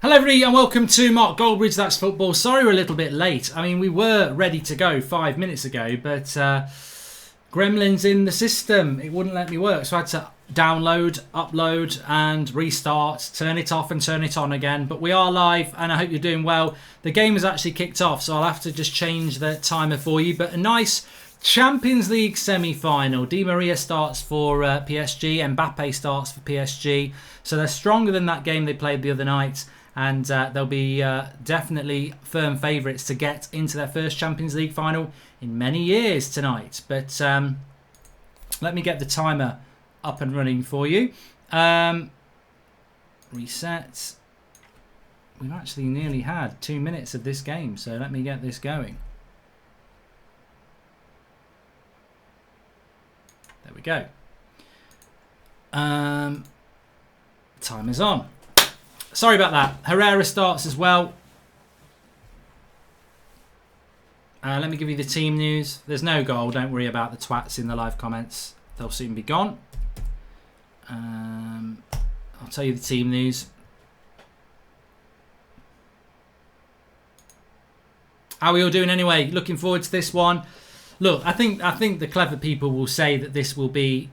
Hello everybody and welcome to Mark Goldbridge, That's Football. Sorry we're a little bit late. I mean, we were ready to go 5 minutes ago, but gremlins in the system, it wouldn't let me work. So I had to download, upload and restart, turn it off and turn it on again. But we are live and I hope you're doing well. The game has actually kicked off, so I'll have to just change the timer for you. But a nice Champions League semi-final. Di Maria starts for PSG, Mbappe starts for PSG. So they're stronger than that game they played the other night. And they'll be definitely firm favourites to get into their first Champions League final in many years tonight. But let me get the timer up and running for you. Reset. We've actually nearly had 2 minutes of this game, so let me get this going. There we go. Timer's on. Sorry about that. Herrera starts as well. Let me give you the team news. There's no goal. Don't worry about the twats in the live comments. They'll soon be gone. I'll tell you the team news. How are we all doing anyway? Looking forward to this one. Look, I think the clever people will say that this will be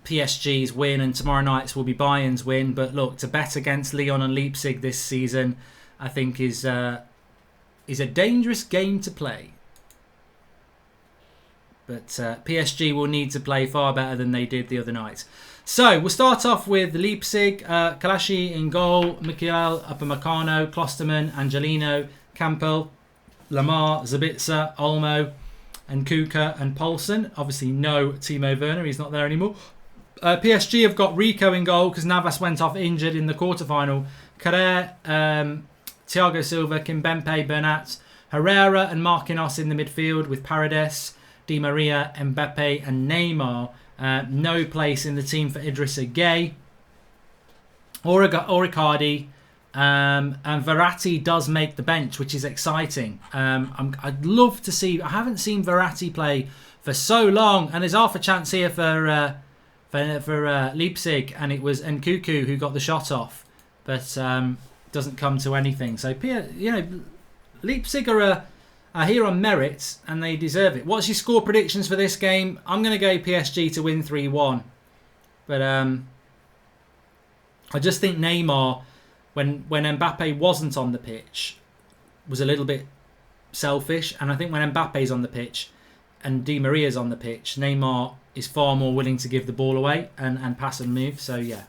PSG's win and tomorrow night's will be Bayern's win, but look, to bet against Lyon and Leipzig this season I think is a dangerous game to play. But PSG will need to play far better than they did the other night. So we'll start off with Leipzig, Kalashi in goal, Michael Upamecano, Klosterman, Angelino, Campbell, Lamar, Zabitzer, Olmo and Kuka and Poulsen. Obviously no Timo Werner, he's not there anymore. PSG have got Rico in goal because Navas went off injured in the quarterfinal. Carrere, Thiago Silva, Kimpembe, Bernat, Herrera and Marquinhos in the midfield with Paredes, Di Maria, Mbappe and Neymar. No place in the team for Idrissa Gueye or Icardi. And Verratti does make the bench, which is exciting. I'd love to see. I haven't seen Verratti play for so long, and there's half a chance here for Leipzig, and it was Nkunku who got the shot off, but doesn't come to anything. So Leipzig are here on merit, and they deserve it. What's your score predictions for this game? I'm going to go PSG to win 3-1, but I just think Neymar, when Mbappe wasn't on the pitch, was a little bit selfish, and I think when Mbappe's on the pitch and Di Maria's on the pitch, Neymar is far more willing to give the ball away and pass and move. So yeah,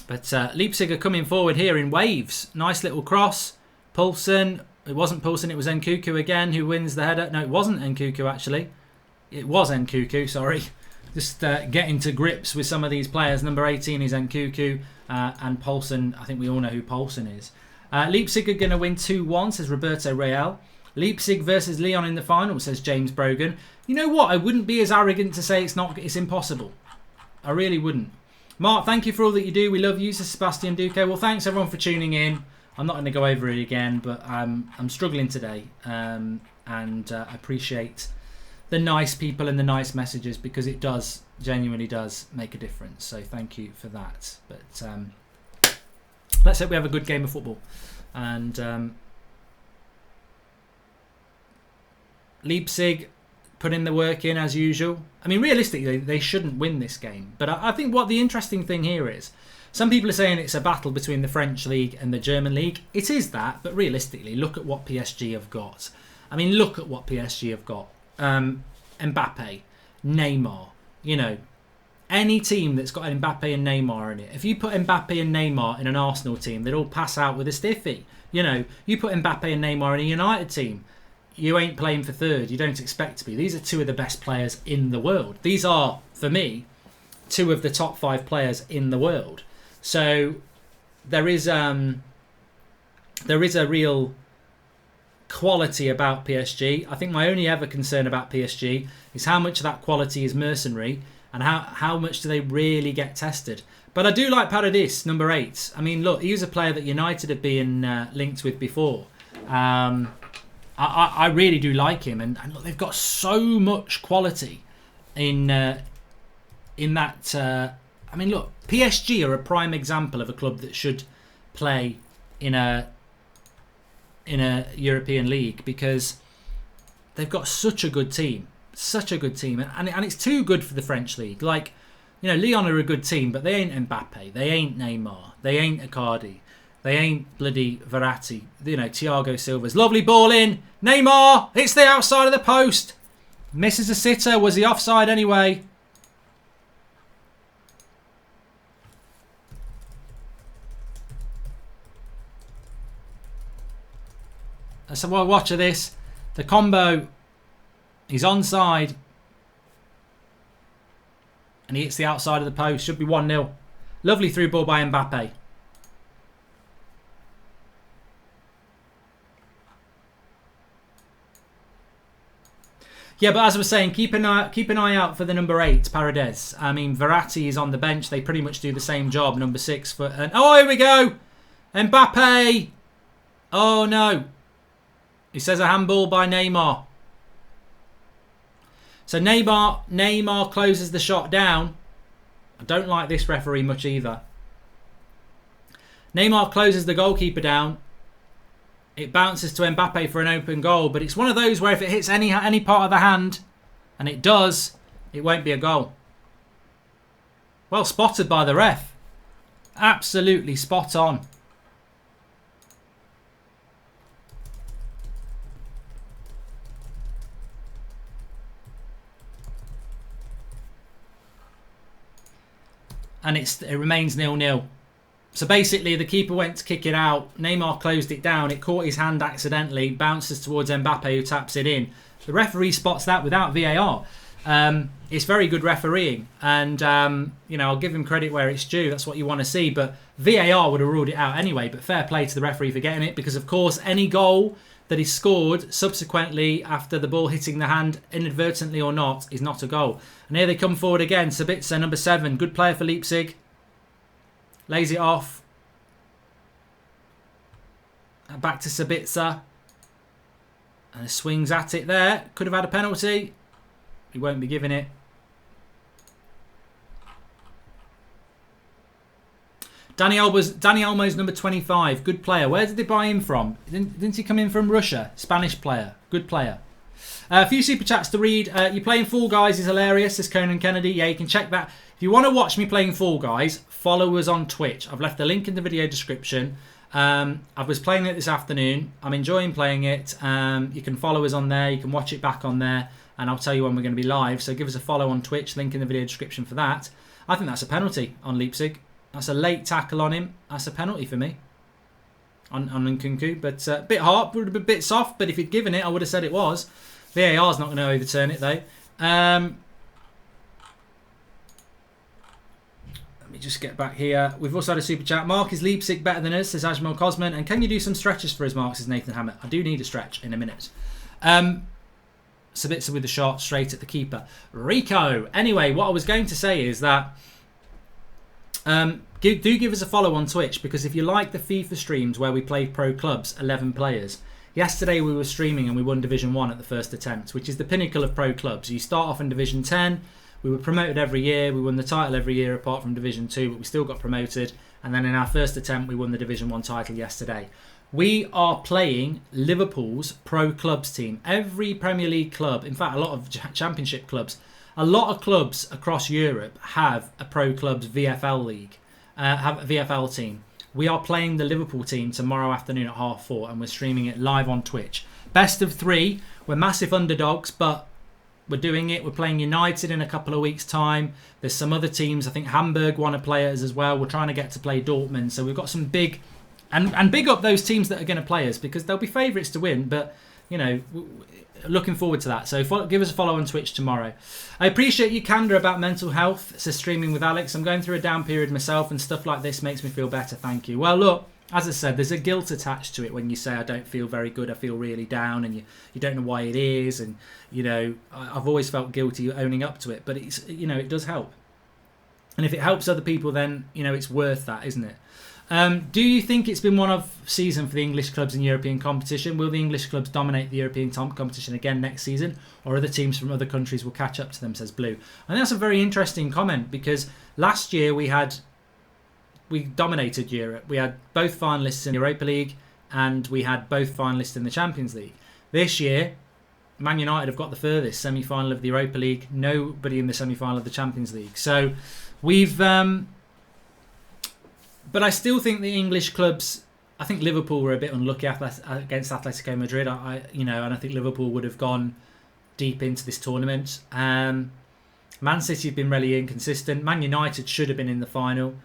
but Leipzig are coming forward here in waves. Nice little cross. Poulsen. It wasn't Poulsen, it was Nkunku again who wins the header. No, it wasn't Nkunku actually. It was Nkunku, sorry. Just getting to grips with some of these players. Number 18 is Nkunku and Poulsen. I think we all know who Poulsen is. Leipzig are going to win 2-1, says Roberto Real. Leipzig versus Lyon in the final, says James Brogan. You know what? I wouldn't be as arrogant to say it's impossible. I really wouldn't. Mark, thank you for all that you do. We love you, says Sebastian Duque. Well, thanks everyone for tuning in. I'm not going to go over it again, but I'm struggling today. And I appreciate the nice people and the nice messages, because it genuinely does make a difference. So thank you for that. But let's hope we have a good game of football. And Leipzig putting the work in as usual. I mean, realistically, they shouldn't win this game. But I think what the interesting thing here is, some people are saying it's a battle between the French League and the German League. It is that, but realistically, look at what PSG have got. I mean, look at what PSG have got. Mbappe, Neymar, any team that's got Mbappe and Neymar in it. If you put Mbappe and Neymar in an Arsenal team, they'd all pass out with a stiffy. You put Mbappe and Neymar in a United team, you ain't playing for third. You don't expect to be. These are two of the best players in the world. These are, for me, two of the top 5 players in the world. So there is a real quality about PSG. I think my only ever concern about PSG is how much of that quality is mercenary and how much do they really get tested. But I do like Paredes, number 8. I mean, look, he was a player that United have been linked with before. I really do like him, and look, they've got so much quality in that. I mean, look, PSG are a prime example of a club that should play in a European league, because they've got such a good team, and it's too good for the French league. Like, you know, Lyon are a good team, but they ain't Mbappe, they ain't Neymar, they ain't Icardi, they ain't bloody Verratti, you know, Thiago Silva's. Lovely ball in, Neymar, it's the outside of the post, misses a sitter. Was he offside anyway? So well, watch this. The combo, he's onside, and he hits the outside of the post. Should be 1-0. Lovely through ball by Mbappe. Yeah, but as I was saying, keep an eye out for the number 8, Paredes. I mean, Verratti is on the bench. They pretty much do the same job. Number 6 and oh, here we go, Mbappe. Oh no. He says a handball by Neymar. So Neymar closes the shot down. I don't like this referee much either. Neymar closes the goalkeeper down. It bounces to Mbappe for an open goal, but it's one of those where if it hits any part of the hand, and it does, it won't be a goal. Well spotted by the ref. Absolutely spot on. And it remains 0-0. So basically, the keeper went to kick it out. Neymar closed it down. It caught his hand accidentally. Bounces towards Mbappe, who taps it in. The referee spots that without VAR. It's very good refereeing. And, you know, I'll give him credit where it's due. That's what you want to see. But VAR would have ruled it out anyway. But fair play to the referee for getting it. Because, of course, any goal that is scored subsequently after the ball hitting the hand, inadvertently or not, is not a goal. And here they come forward again. Sabitzer, number 7. Good player for Leipzig. Lays it off. Back to Sabitzer. And swings at it there. Could have had a penalty. He won't be giving it. Dani Olmo's number 25. Good player. Where did they buy him from? Didn't he come in from Russia? Spanish player. Good player. A few super chats to read. You playing Fall Guys is hilarious, says Conan Kennedy. Yeah, you can check that. If you want to watch me playing Fall Guys, follow us on Twitch. I've left the link in the video description. I was playing it this afternoon. I'm enjoying playing it. You can follow us on there. You can watch it back on there. And I'll tell you when we're going to be live. So give us a follow on Twitch. Link in the video description for that. I think that's a penalty on Leipzig. That's a late tackle on him. That's a penalty for me. On Nkunku. But a bit hard, a bit soft. But if he'd given it, I would have said it was. VAR's not going to overturn it though. Let me just get back here. We've also had a super chat. Mark, is Leipzig better than us, says Ajmal Cosman. And can you do some stretches for us, Mark, says Nathan Hammett. I do need a stretch in a minute. Sabitzer with the shot straight at the keeper. Rico. Anyway, what I was going to say is that do give us a follow on Twitch, because if you like the FIFA streams where we play pro clubs, 11 players. Yesterday we were streaming and we won Division 1 at the first attempt, which is the pinnacle of pro clubs. You start off in Division 10. We were promoted every year. We won the title every year apart from Division 2, but we still got promoted. And then in our first attempt, we won the Division 1 title yesterday. We are playing Liverpool's pro clubs team. Every Premier League club, in fact, a lot of championship clubs, a lot of clubs across Europe have a pro clubs VFL league, have a VFL team. We are playing the Liverpool team tomorrow afternoon at 4:30, and we're streaming it live on Twitch. Best of 3. We're massive underdogs, but we're doing it. We're playing United in a couple of weeks' time. There's some other teams. I think Hamburg want to play us as well. We're trying to get to play Dortmund. So we've got some big... And big up those teams that are going to play us, because they'll be favourites to win. But, you know, looking forward to that. So give us a follow on Twitch tomorrow. I appreciate your candour about mental health. It says streaming with Alex. I'm going through a down period myself, and stuff like this makes me feel better. Thank you. Well, look, as I said, there's a guilt attached to it when you say I don't feel very good. I feel really down, and you don't know why it is. And, you know, I've always felt guilty owning up to it. But, it's, you know, it does help. And if it helps other people, then, you know, it's worth that, isn't it? Do you think it's been one of season for the English clubs in European competition? Will the English clubs dominate the European competition again next season, or other teams from other countries will catch up to them, says Blue? And that's a very interesting comment, because last year we had we dominated Europe. We had both finalists in the Europa League, and we had both finalists in the Champions League. This year, Man United have got the furthest semi-final of the Europa League. Nobody in the semi-final of the Champions League. So we've... but I still think the English clubs... I think Liverpool were a bit unlucky against Atletico Madrid. And I think Liverpool would have gone deep into this tournament. Man City have been really inconsistent. Man United should have been in the final.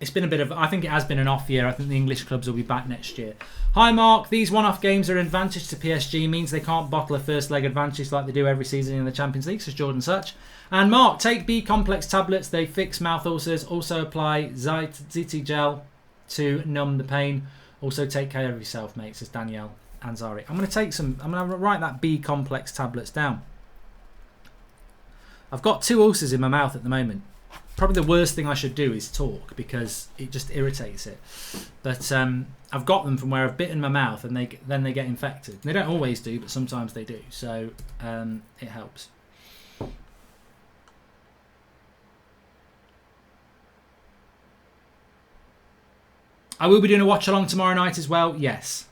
It's been a bit of... I think it has been an off year. I think the English clubs will be back next year. Hi, Mark. These one-off games are an advantage to PSG. Means they can't bottle a first-leg advantage like they do every season in the Champions League, says Jordan Such. And Mark, take B-complex tablets. They fix mouth ulcers. Also apply Ziti gel to numb the pain. Also take care of yourself, mate, says Danielle Ansari. I'm going to write that B-complex tablets down. I've got 2 ulcers in my mouth at the moment. Probably the worst thing I should do is talk because it just irritates it. But I've got them from where I've bitten my mouth and then they get infected. They don't always do, but sometimes they do. So it helps. I will be doing a watch along tomorrow night as well. Yes.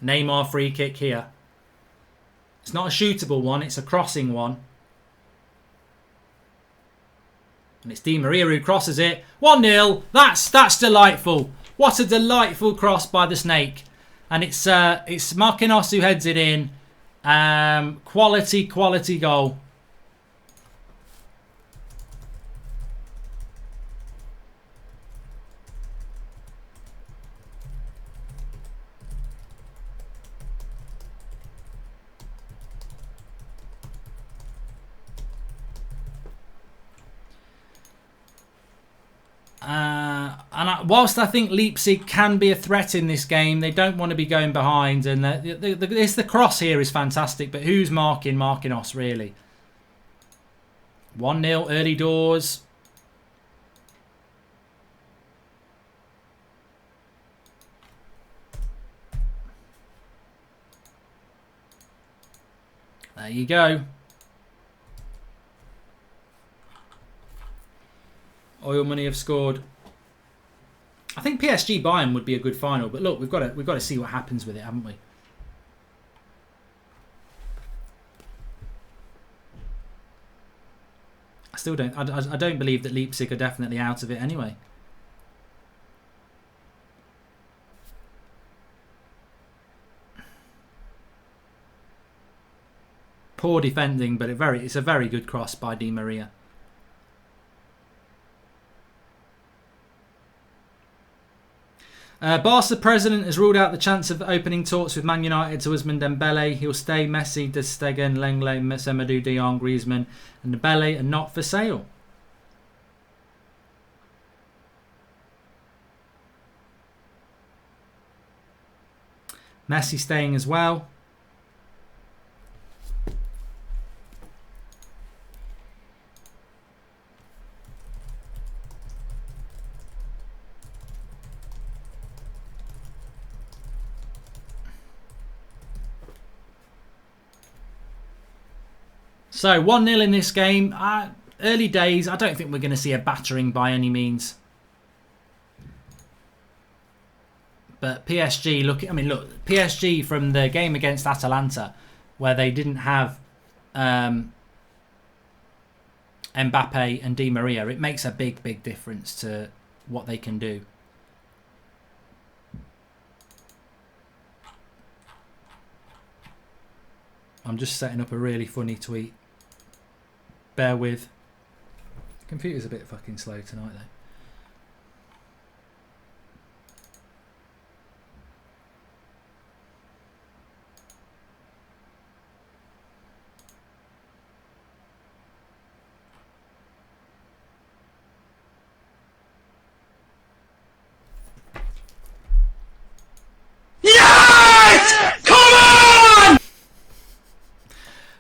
Neymar free kick here. It's not a shootable one, it's a crossing one. And it's Di Maria who crosses it. 1-0. That's delightful. What a delightful cross by the Snake. And it's Marquinhos who heads it in. Quality goal. Whilst I think Leipzig can be a threat in this game, they don't want to be going behind. And the cross here is fantastic, but who's marking Marquinhos, really? 1-0 early doors. There you go. Oil Money have scored. I think PSG Bayern would be a good final, but look, we've got to see what happens with it, haven't we? I still don't. I don't believe that Leipzig are definitely out of it anyway. Poor defending, but it's a very good cross by Di Maria. Barca president has ruled out the chance of opening talks with Man United to Ousmane Dembele. He'll stay. Messi, De Stegen, Lenglet, Semedo, De Jong, Griezmann and Dembele are not for sale. Messi staying as well. So 1-0 in this game. Early days. I don't think we're going to see a battering by any means. But PSG, look, PSG from the game against Atalanta, where they didn't have Mbappe and Di Maria, it makes a big difference to what they can do. I'm just setting up a really funny tweet. Bear with. The computer's a bit fucking slow tonight though.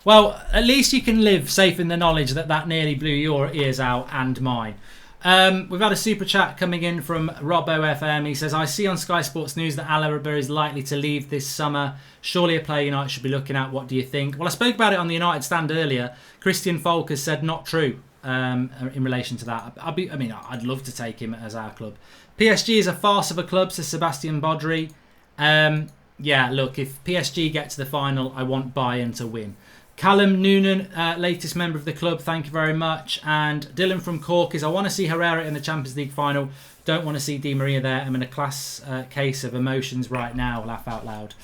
Well, at least you can live safe in the knowledge that nearly blew your ears out and mine. We've had a super chat coming in from Robbo FM. He says, I see on Sky Sports News that Alaba is likely to leave this summer. Surely a player United should be looking at. What do you think? Well, I spoke about it on the United stand earlier. Christian Falk has said not true in relation to that. I'd love to take him as our club. PSG is a farce of a club, says Sebastian Bodry. Yeah, look, if PSG get to the final, I want Bayern to win. Callum Noonan, latest member of the club, thank you very much. And Dylan from Cork is, I want to see Herrera in the Champions League final. Don't want to see Di Maria there. I'm in a class case of emotions right now, laugh out loud.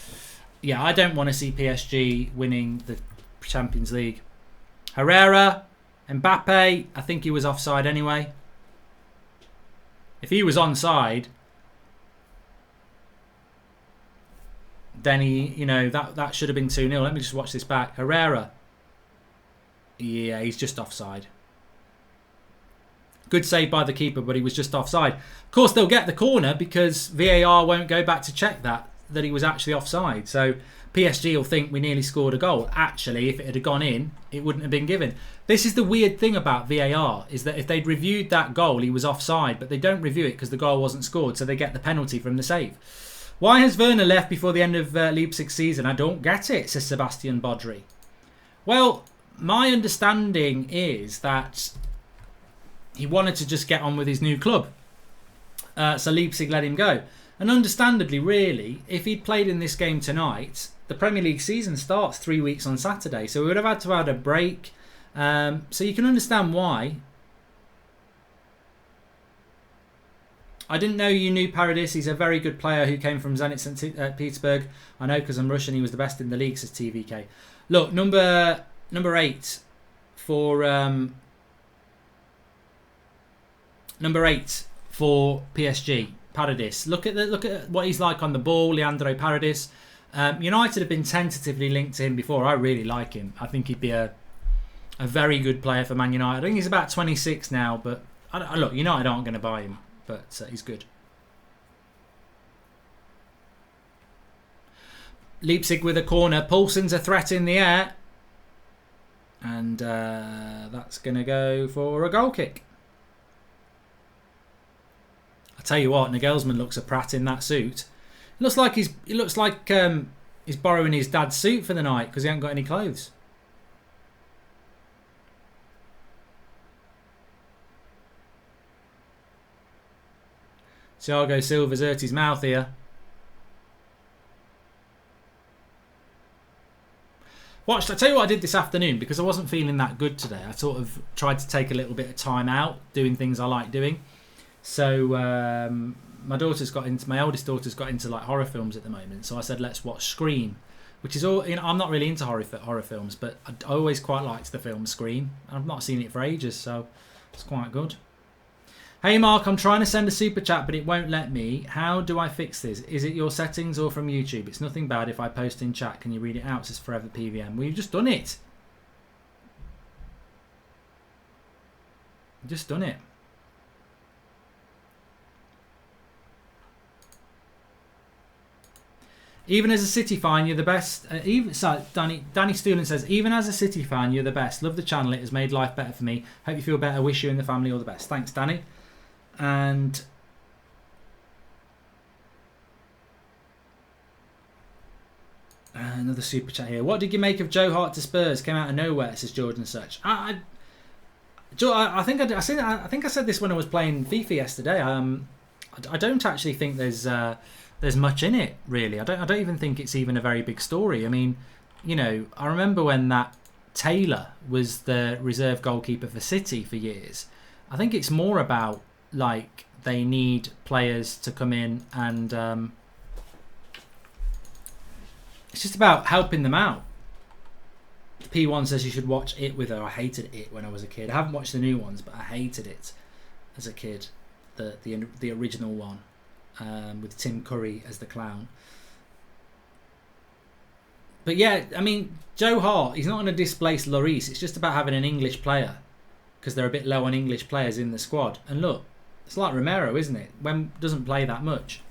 Yeah, I don't want to see PSG winning the Champions League. Herrera, Mbappe, I think he was offside anyway. If he was onside, then that should have been 2-0. Let me just watch this back. Herrera. Yeah, he's just offside. Good save by the keeper, but he was just offside. Of course, they'll get the corner because VAR won't go back to check that he was actually offside. So PSG will think we nearly scored a goal. Actually, if it had gone in, it wouldn't have been given. This is the weird thing about VAR, is that if they'd reviewed that goal, he was offside, but they don't review it because the goal wasn't scored, so they get the penalty from the save. Why has Werner left before the end of Leipzig season? I don't get it, says Sebastian Bodry. Well, my understanding is that he wanted to just get on with his new club. So Leipzig let him go. And understandably, really, if he'd played in this game tonight, the Premier League season starts 3 weeks on Saturday. So we would have had to have a break. So you can understand why. I didn't know you knew Paradis. He's a very good player who came from Zenit St. Petersburg. I know because I'm Russian. He was the best in the league, says TVK. Look, number 8 for PSG. Paradis. Look at what he's like on the ball, Leandro Paradis. United have been tentatively linked to him before. I really like him. I think he'd be a very good player for Man United. I think he's about 26 now, but look, United aren't going to buy him. But he's good. Leipzig with a corner. Poulsen's a threat in the air. And that's going to go for a goal kick. I tell you what, Nagelsmann looks a prat in that suit. It looks like he's borrowing his dad's suit for the night because he hasn't got any clothes. Thiago Silva's hurt his mouth here. I tell you what I did this afternoon because I wasn't feeling that good today. I sort of tried to take a little bit of time out doing things I like doing. So my eldest daughter's got into like horror films at the moment. So I said, let's watch Scream, which is all. I'm not really into horror films, but I always quite liked the film Scream. I've not seen it for ages, so it's quite good. Hey Mark, I'm trying to send a super chat, but it won't let me. How do I fix this? Is it your settings or from YouTube? It's nothing bad if I post in chat. Can you read it out? It says Forever PVM. Well, you've just done it. You've just done it. Even as a City fan, you're the best. Danny Stoolan says, even as a City fan, you're the best. Love the channel. It has made life better for me. Hope you feel better. Wish you and the family all the best. Thanks, Danny. And another super chat here. What did you make of Joe Hart to Spurs? Came out of nowhere, says Jordan Such. I think I said this when I was playing FIFA yesterday. I don't actually think there's much in it, really. I don't even think it's even a very big story. I mean, I remember when that Taylor was the reserve goalkeeper for City for years. I think it's more about like they need players to come in and it's just about helping them out. P1 says you should watch It with her. I hated It when I was a kid. I haven't watched the new ones, but I hated it as a kid. The original one with Tim Curry as the clown. But yeah, I mean, Joe Hart, he's not going to displace Lloris. It's just about having an English player because they're a bit low on English players in the squad. And look, it's like Romero, isn't it? When doesn't play that much.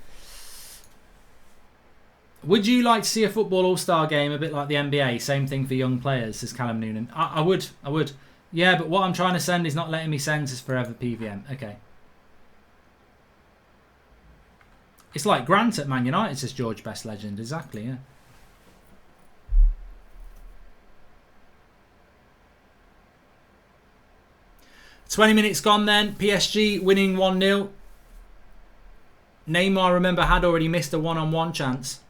Would you like to see a football all-star game a bit like the NBA? Same thing for young players, says Callum Noonan. I would. Yeah, but what I'm trying to send is not letting me send as forever PVM. Okay. It's like Grant at Man United, says George Best Legend. Exactly, yeah. "20 minutes gone then. PSG winning 1-0. Neymar, remember, had already missed a one-on-one chance.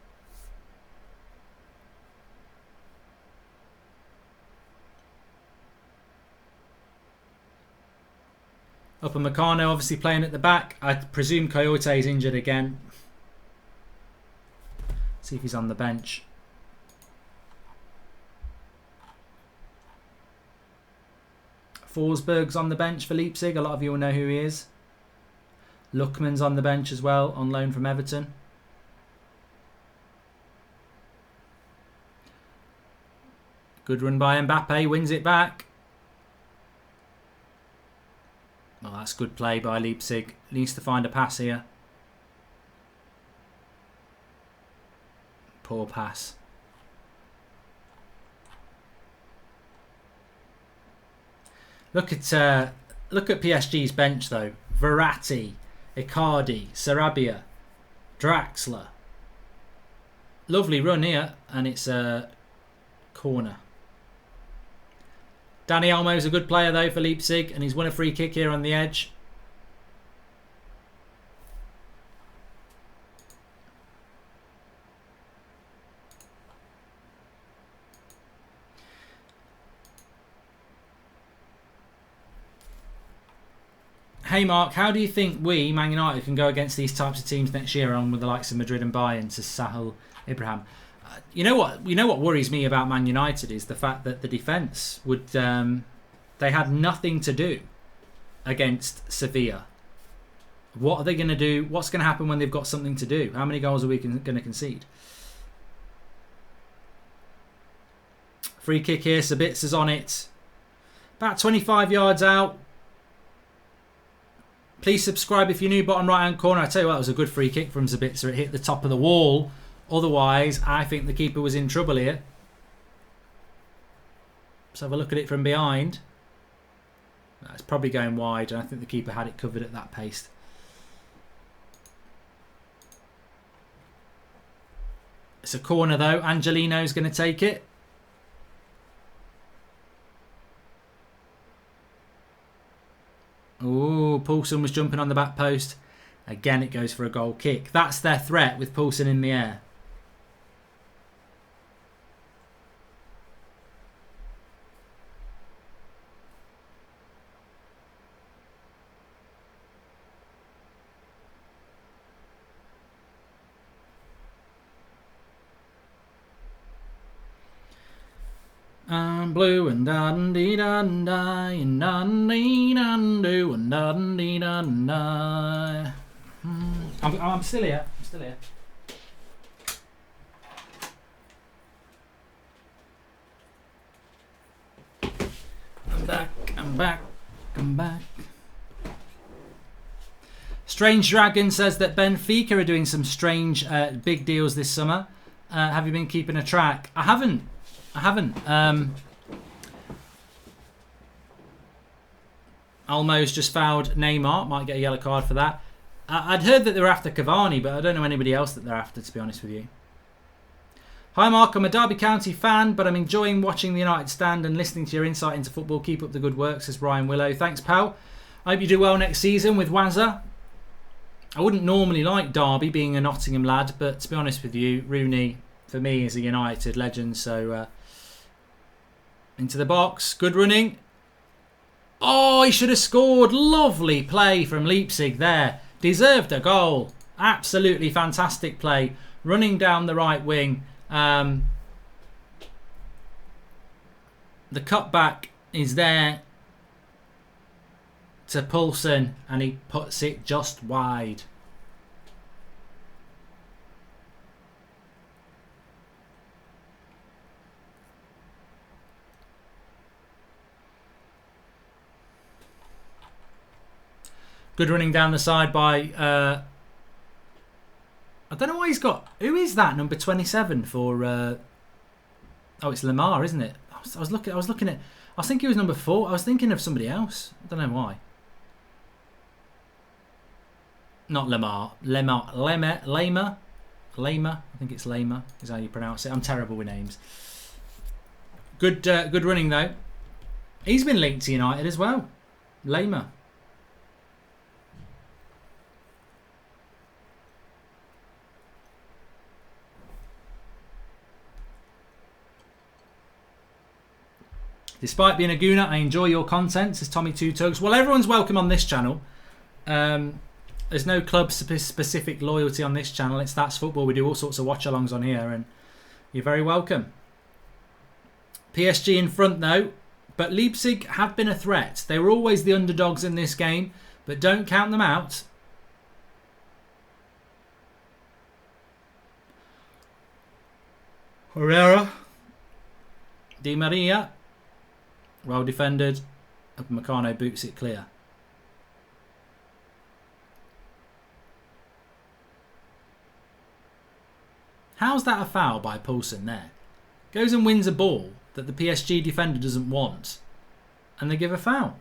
Upamecano obviously playing at the back. I presume Coyote is injured again. See if he's on the bench. Forsberg's on the bench for Leipzig. A lot of you will know who he is. Luckman's on the bench as well, on loan from Everton. Good run by Mbappe, wins it back. Oh, that's good play by Leipzig. Needs to find a pass here. Poor pass. Look at PSG's bench though. Verratti, Icardi, Sarabia, Draxler. Lovely run here, and it's a corner. Dani Olmo's a good player though for Leipzig, and he's won a free kick here on the edge. Hey Mark, how do you think we, Man United, can go against these types of teams next year on with the likes of Madrid and Bayern, to Sahel Ibrahim? You know what worries me about Man United is the fact that the defence would they had nothing to do against Sevilla. What are they going to do? What's going to happen when they've got something to do? How many goals are we going to concede? Free kick here, Sabitza's on it. About 25 yards out. Please subscribe if you're new, bottom right hand corner. I tell you what, that was a good free kick from Sabitzer. It hit the top of the wall. Otherwise, I think the keeper was in trouble here. Let's have a look at it from behind. It's probably going wide, and I think the keeper had it covered at that pace. It's a corner though. Angelino's going to take it. Oh, Poulsen was jumping on the back post. Again, it goes for a goal kick. That's their threat with Poulsen in the air. I'm blue and da dee da da and da dee da do and da dee da da. I'm still here. I'm still here. I'm back. I'm back. I'm back. Strange Dragon says that Benfica are doing some strange big deals this summer. Have you been keeping a track? I haven't. Olmo's just fouled Neymar. Might get a yellow card for that. I'd heard that they were after Cavani, but I don't know anybody else that they're after, to be honest with you. Hi Mark, I'm a Derby County fan, but I'm enjoying watching the United stand and listening to your insight into football. Keep up the good work, says Brian Willow. Thanks, pal. I hope you do well next season with Wazza. I wouldn't normally like Derby, being a Nottingham lad, but to be honest with you, Rooney, for me, is a United legend, so... into the box. Good running. Oh, he should have scored. Lovely play from Leipzig there. Deserved a goal. Absolutely fantastic play. Running down the right wing. The cutback is there to Poulsen, and he puts it just wide. Good running down the side by... I don't know why he's got... Who is that, number 27 for... oh, it's Lamar, isn't it? I was looking at. I think he was number 4. I was thinking of somebody else. I don't know why. Not Lamar. Lema. I think it's Lema is how you pronounce it. I'm terrible with names. Good running though. He's been linked to United as well. Lema. Despite being a gooner, I enjoy your content, says Tommy Two Tugs. Well, everyone's welcome on this channel. There's no club specific loyalty on this channel. It's That's Football. We do all sorts of watch-alongs on here, and you're very welcome. PSG in front, though. But Leipzig have been a threat. They were always the underdogs in this game, but don't count them out. Herrera. Di Maria. Well defended. Upamecano boots it clear. How's that a foul by Poulsen there? Goes and wins a ball that the PSG defender doesn't want, and they give a foul.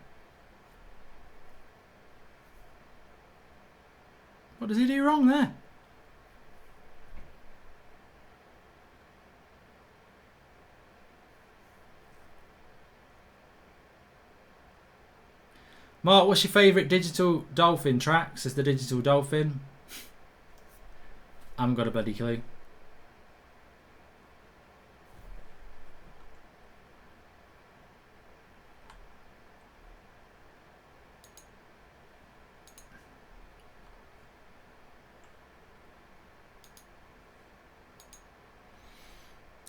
What does he do wrong there? Mark, what's your favourite Digital Dolphin track? Says the Digital Dolphin. I haven't got a bloody clue.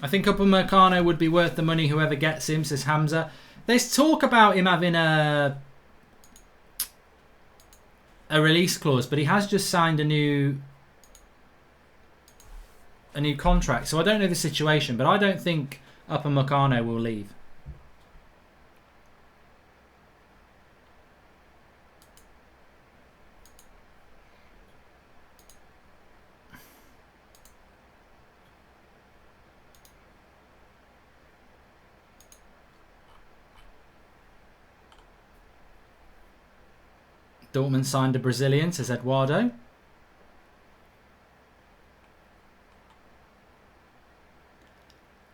I think Upamecano would be worth the money whoever gets him, says Hamza. There's talk about him having a release clause, but he has just signed a new contract. So I don't know the situation, but I don't think Upamecano will leave. Dortmund signed a Brazilian, says Eduardo.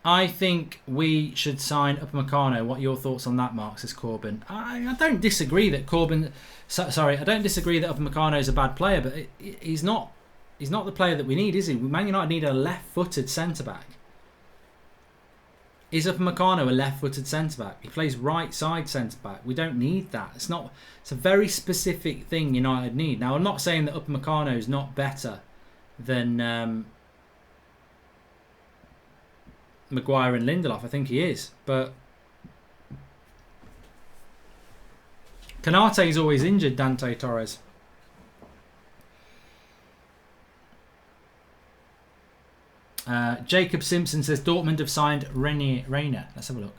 I think we should sign Upamecano. What are your thoughts on that, Mark? Says Corbin. I don't disagree that I don't disagree that Upamecano is a bad player, but he's not the player that we need, is he? Man United need a left-footed centre-back. Is Upamecano a left-footed centre-back? He plays right-side centre-back. We don't need that. It's a very specific thing United need. Now, I'm not saying that Upamecano is not better than Maguire and Lindelof. I think he is. But Canate is always injured, Dante Torres. Jacob Simpson says Dortmund have signed Reina. Let's have a look.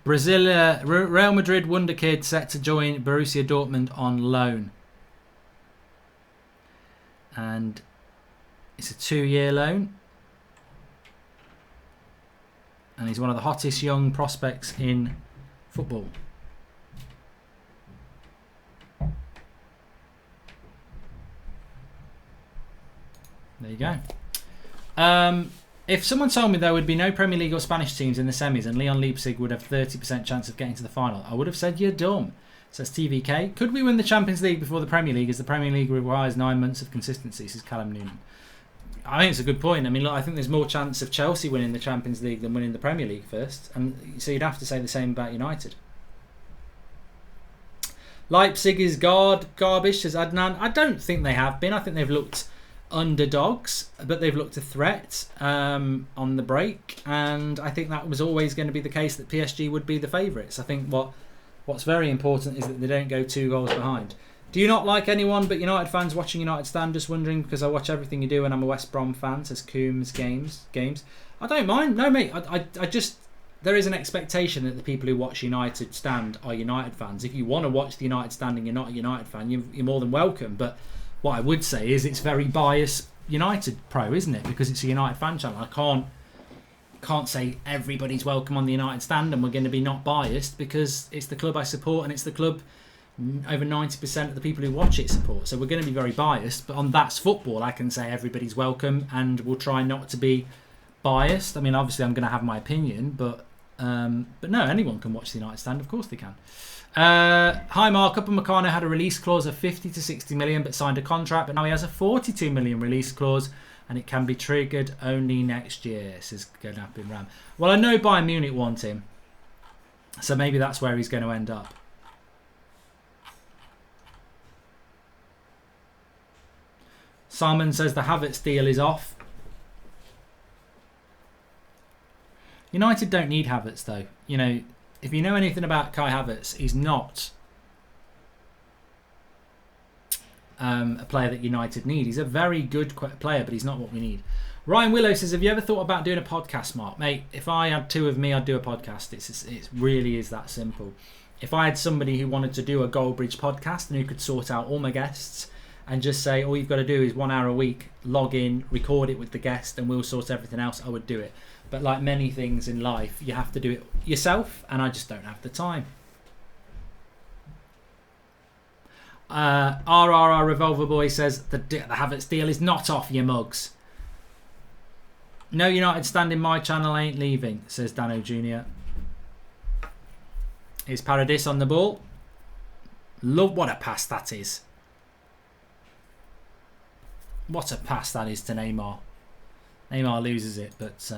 Real Madrid wonderkid set to join Borussia Dortmund on loan. And it's a 2-year loan. And he's one of the hottest young prospects in football. There you go. If someone told me there would be no Premier League or Spanish teams in the semis and Leon Leipzig would have 30% chance of getting to the final, I would have said you're dumb, says TVK. Could we win the Champions League before the Premier League, as the Premier League requires 9 months of consistency, says Callum Noonan. I think it's a good point. I mean, look, I think there's more chance of Chelsea winning the Champions League than winning the Premier League first, and so you'd have to say the same about United. Leipzig is garbage, says Adnan. I don't think they have been. I think they've looked underdogs, but they've looked a threat on the break, and I think that was always going to be the case, that PSG would be the favourites. I think what's very important is that they don't go 2 goals behind. Do you not like anyone but United fans watching United Stand? Just wondering, because I watch everything you do and I'm a West Brom fan, says Coombs Games. I don't mind. No, mate. I just there is an expectation that the people who watch United Stand are United fans. If you want to watch the United Stand and you're not a United fan, you're more than welcome. But what I would say is it's very biased United pro, isn't it? Because it's a United fan channel. I can't say everybody's welcome on the United Stand and we're going to be not biased, because it's the club I support and it's the club over 90% of the people who watch it support. So we're going to be very biased. But on That's Football, I can say everybody's welcome and we'll try not to be biased. I mean, obviously I'm going to have my opinion, but no, anyone can watch the United Stand. Of course they can. Hi Mark, Upamecano had a release clause of 50 to 60 million but signed a contract, but now he has a 42 million release clause and it can be triggered only next year, says Gnapin Ram. Well, I know Bayern Munich want him, so maybe that's where he's going to end up. Simon says the Havertz deal is off. United don't need Havertz though. You know, if you know anything about Kai Havertz, he's not a player that United need. He's a very good player, but he's not what we need. Ryan Willow says, have you ever thought about doing a podcast, Mark? Mate, if I had two of me, I'd do a podcast. It really is that simple. If I had somebody who wanted to do a Goldbridge podcast and who could sort out all my guests and just say, all you've got to do is 1 hour a week, log in, record it with the guest, and we'll sort everything else, I would do it. But like many things in life, you have to do it yourself, and I just don't have the time. RRR Revolver Boy says, the Havertz deal is not off, you mugs. No United Stand in my channel ain't leaving, says Dano Jr. Is Paradis on the ball? Love what a pass that is. What a pass that is to Neymar. Neymar loses it, but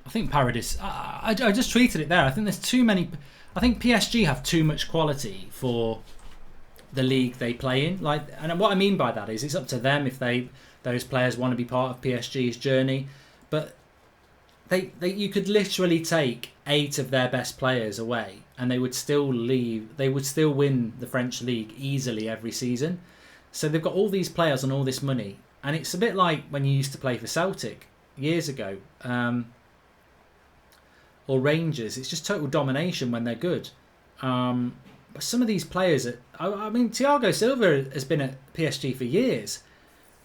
I think Paradis. I just tweeted it there. I think there's too many. I think PSG have too much quality for the league they play in. Like, and what I mean by that is it's up to them if those players want to be part of PSG's journey. But you could literally take 8 of their best players away, and they would still leave. They would still win the French league easily every season. So they've got all these players and all this money, and it's a bit like when you used to play for Celtic years ago. Or Rangers, it's just total domination when they're good. But some of these players, I mean, Thiago Silva has been at PSG for years.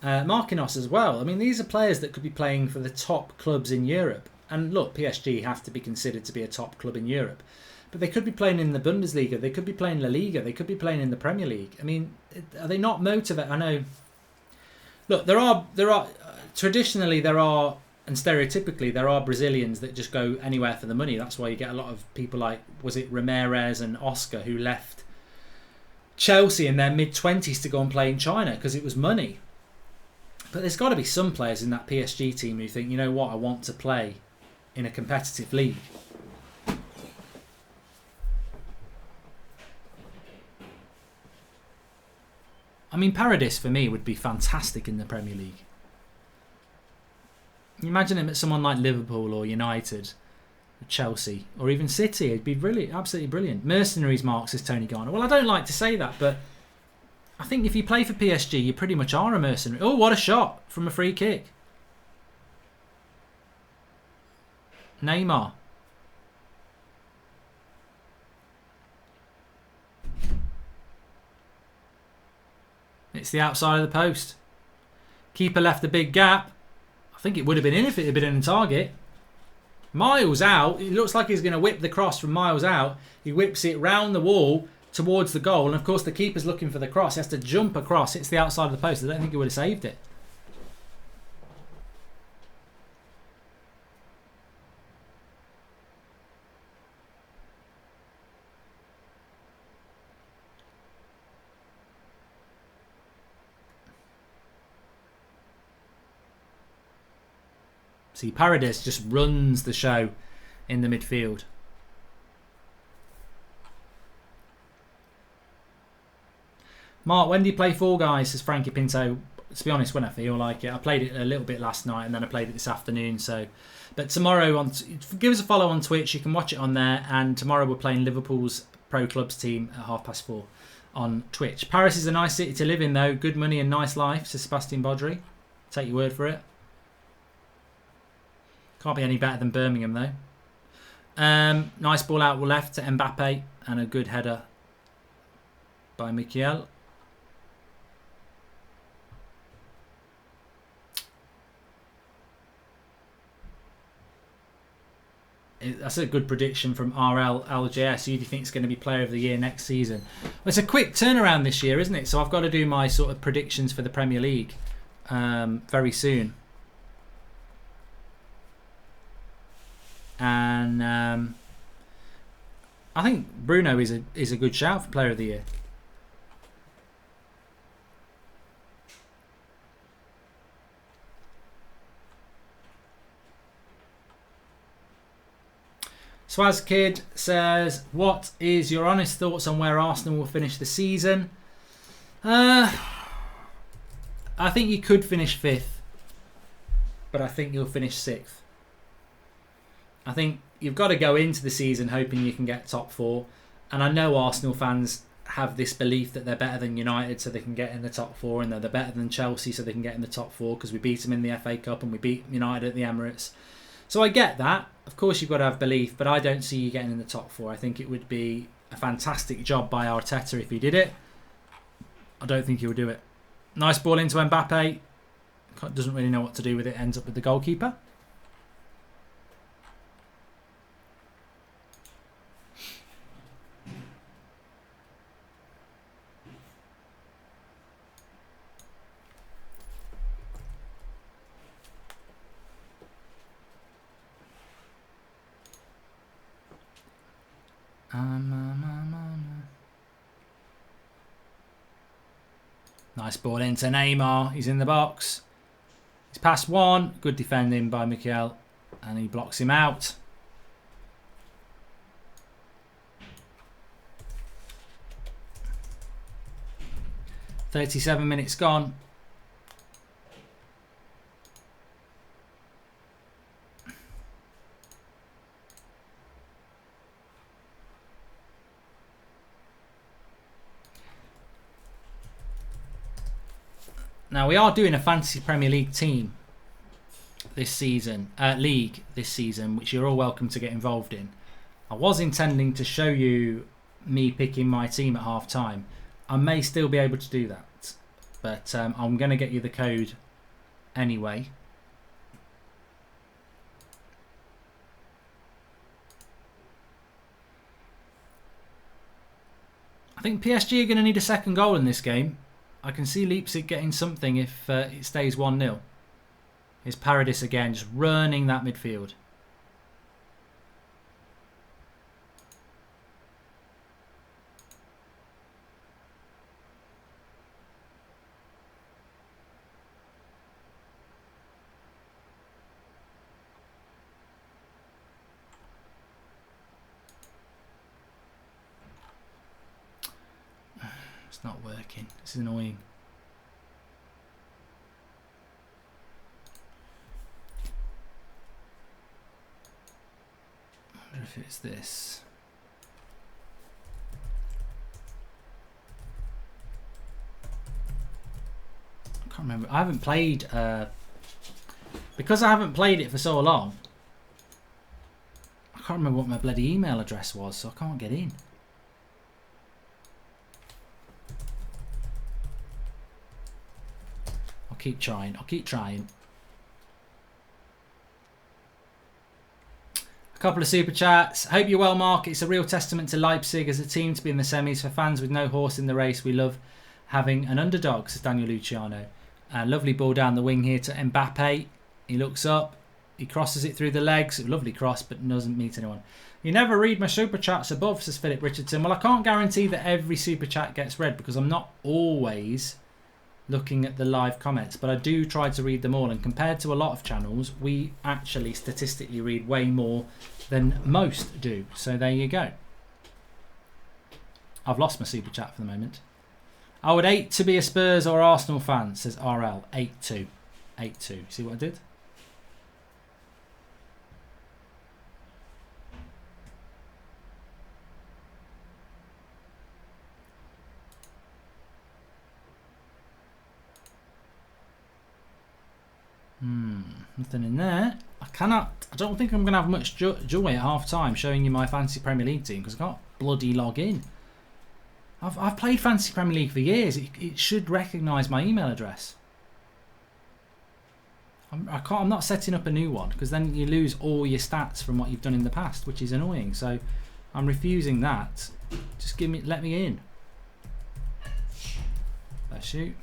Marquinhos as well. I mean, these are players that could be playing for the top clubs in Europe. And look, PSG have to be considered to be a top club in Europe. But they could be playing in the Bundesliga, they could be playing La Liga, they could be playing in the Premier League. I mean, are they not motivated? I know. Look, there are traditionally there are. And stereotypically, there are Brazilians that just go anywhere for the money. That's why you get a lot of people like, was it Ramirez and Oscar, who left Chelsea in their mid-20s to go and play in China because it was money. But there's got to be some players in that PSG team who think, you know what, I want to play in a competitive league. I mean, Paradis for me would be fantastic in the Premier League. Imagine him at someone like Liverpool or United, or Chelsea, or even City. It'd be brilliant, absolutely brilliant. Mercenaries, Mark, says Tony Garner. Well, I don't like to say that, but I think if you play for PSG, you pretty much are a mercenary. Oh, what a shot from a free kick. Neymar. It's the outside of the post. Keeper left a big gap. I think it would have been in if it had been in the target. Miles out. It looks like he's going to whip the cross from miles out. He whips it round the wall towards the goal. And of course the keeper's looking for the cross. He has to jump across. It's the outside of the post. I don't think he would have saved it. See, Paredes just runs the show in the midfield. Mark, when do you play Fall Guys? Says Frankie Pinto. To be honest, when I feel like it. I played it a little bit last night and then I played it this afternoon. So, but tomorrow, give us a follow on Twitch. You can watch it on there. And tomorrow we're playing Liverpool's Pro Clubs team at 4:30 on Twitch. Paris is a nice city to live in, though. Good money and nice life, says Sebastian Baudry. Take your word for it. Can't be any better than Birmingham, though. Nice ball out left to Mbappe and a good header by Mikel. That's a good prediction from RL LJS. Who do you think is going to be Player of the Year next season? Well, it's a quick turnaround this year, isn't it? So I've got to do my sort of predictions for the Premier League very soon. And I think Bruno is a good shout for Player of the Year. Swaz Kid says, what is your honest thoughts on where Arsenal will finish the season? I think you could finish 5th, but I think you'll finish 6th. I think you've got to go into the season hoping you can get top 4. And I know Arsenal fans have this belief that they're better than United so they can get in the top 4, and that they're better than Chelsea so they can get in the top 4 because we beat them in the FA Cup and we beat United at the Emirates. So I get that. Of course you've got to have belief, but I don't see you getting in the top 4. I think it would be a fantastic job by Arteta if he did it. I don't think he would do it. Nice ball into Mbappe. Doesn't really know what to do with it. Ends up with the goalkeeper. Nice ball into Neymar. He's in the box. He's past one. Good defending by Mikel. And he blocks him out. "37 minutes gone. Now we are doing a Fantasy Premier League team this season, league this season, which you're all welcome to get involved in. I was intending to show you me picking my team at half time. I may still be able to do that, but I'm going to get you the code anyway. I think PSG are going to need a second goal in this game. I can see Leipzig getting something if it stays 1-0. Here's Paredes again, just running that midfield. It's not working. This is annoying. I wonder if it's this. I can't remember. I haven't played because I haven't played it for so long. I can't remember what my bloody email address was, so I can't get in. Keep trying. I'll keep trying. A couple of super chats. Hope you're well, Mark. It's a real testament to Leipzig as a team to be in the semis. For fans with no horse in the race, we love having an underdog, says Daniel Luciano. Lovely ball down the wing here to Mbappe. He looks up. He crosses it through the legs. Lovely cross, but doesn't meet anyone. You never read my super chats above, says Philip Richardson. Well, I can't guarantee that every super chat gets read because I'm not always looking at the live comments, but I do try to read them all, and compared to a lot of channels, we actually statistically read way more than most do. So there you go. I've lost my super chat for the moment. I would hate to be a Spurs or Arsenal fan, says RL. 8-2. 8-2. See what I did? Nothing in there. I don't think I'm going to have much joy at half time showing you my Fantasy Premier League team because I can't bloody log in. I've played Fantasy Premier League for years. It should recognise my email address. I'm not setting up a new one because then you lose all your stats from what you've done in the past, which is annoying. So I'm refusing that. Just let me in. Let's shoot.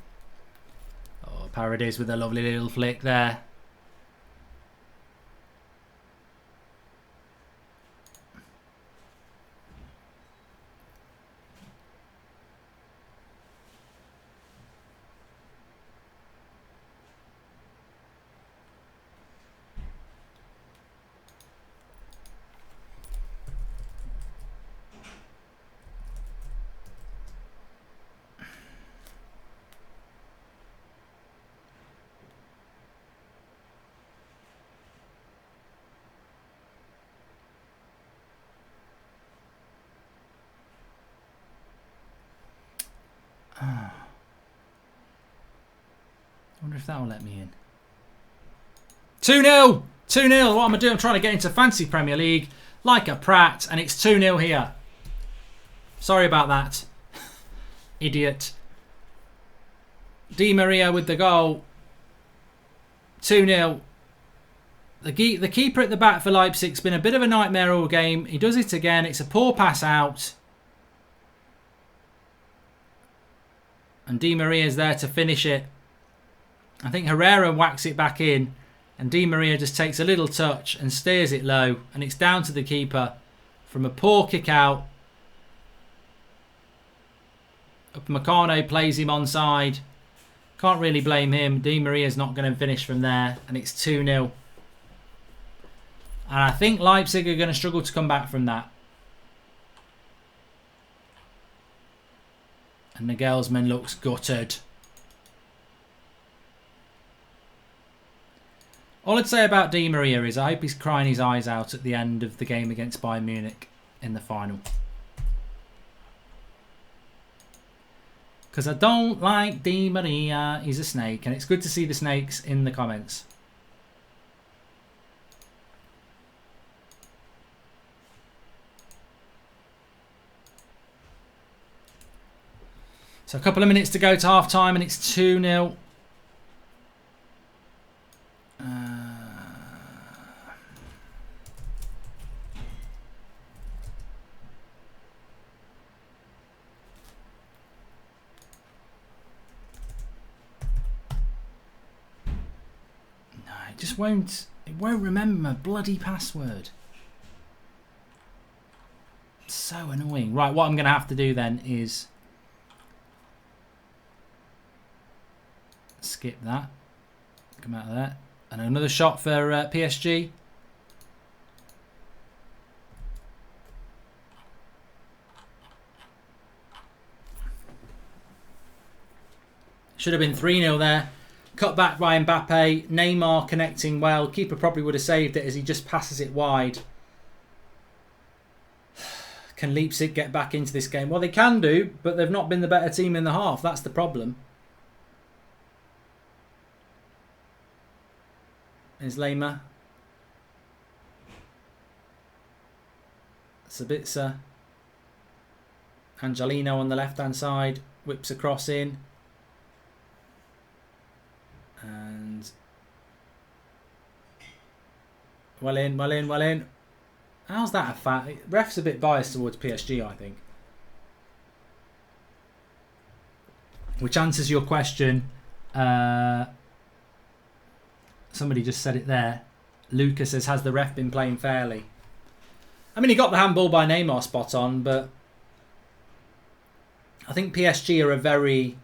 Oh, Paradise with a lovely little flick there. I wonder if that will let me in. 2-0! 2-0! What am I doing? I'm trying to get into Fantasy Premier League like a prat, and it's 2-0 here. Sorry about that. Idiot. Di Maria with the goal. 2-0. The keeper at the back for Leipzig's been a bit of a nightmare all game. He does it again. It's a poor pass out. And Di Maria's there to finish it. I think Herrera whacks it back in. And Di Maria just takes a little touch and steers it low. And it's down to the keeper from a poor kick out. Upamecano plays him onside. Can't really blame him. Di Maria's not going to finish from there. And it's 2-0. And I think Leipzig are going to struggle to come back from that. And Nagelsmann looks gutted. All I'd say about Di Maria is I hope he's crying his eyes out at the end of the game against Bayern Munich in the final. Because I don't like Di Maria. He's a snake. And it's good to see the snakes in the comments. So a couple of minutes to go to half time and it's 2-0. No, it won't remember my bloody password. It's so annoying. Right, what I'm going to have to do then is skip that. Come out of that. And another shot for PSG. Should have been 3-0 there. Cut back by Mbappe. Neymar connecting well. Keeper probably would have saved it as he just passes it wide. Can Leipzig get back into this game? Well, they can do, but they've not been the better team in the half. That's the problem. Is Lema. Sabitzer. Angelino on the left-hand side. Whips across in. And well in, well in, well in. How's that a foul? Ref's a bit biased towards PSG, I think. Which answers your question. Somebody just said it there. Lucas says, has the ref been playing fairly? I mean, he got the handball by Neymar spot on, but I think PSG are a very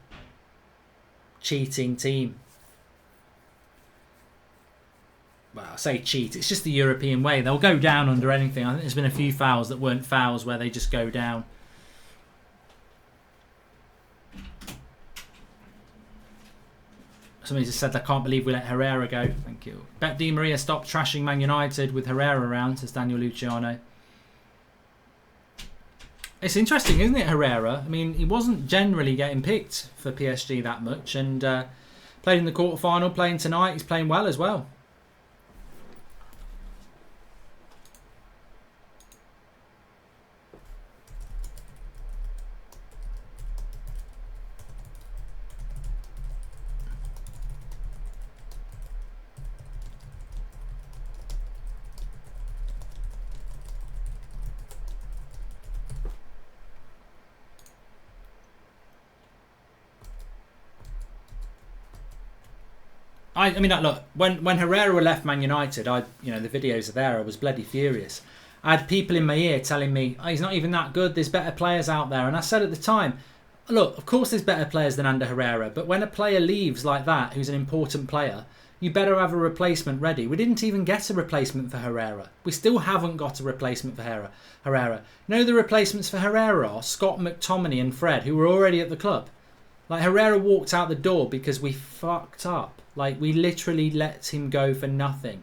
cheating team. Well, I say cheat. It's just the European way. They'll go down under anything. I think there's been a few fouls that weren't fouls where they just go down. Somebody just said, I can't believe we let Herrera go. Thank you. Bet Di Maria stopped trashing Man United with Herrera around, says Daniel Luciano. It's interesting, isn't it, Herrera? I mean, he wasn't generally getting picked for PSG that much. And played in the quarterfinal, playing tonight. He's playing well as well. I mean, look, when Herrera left Man United, the videos are there. I was bloody furious. I had people in my ear telling me, oh, he's not even that good. There's better players out there. And I said at the time, look, of course there's better players than Ander Herrera. But when a player leaves like that, who's an important player, you better have a replacement ready. We didn't even get a replacement for Herrera. We still haven't got a replacement for Herrera. You know the replacements for Herrera are Scott McTominay and Fred, who were already at the club. Like, Herrera walked out the door because we fucked up. Like, we literally let him go for nothing.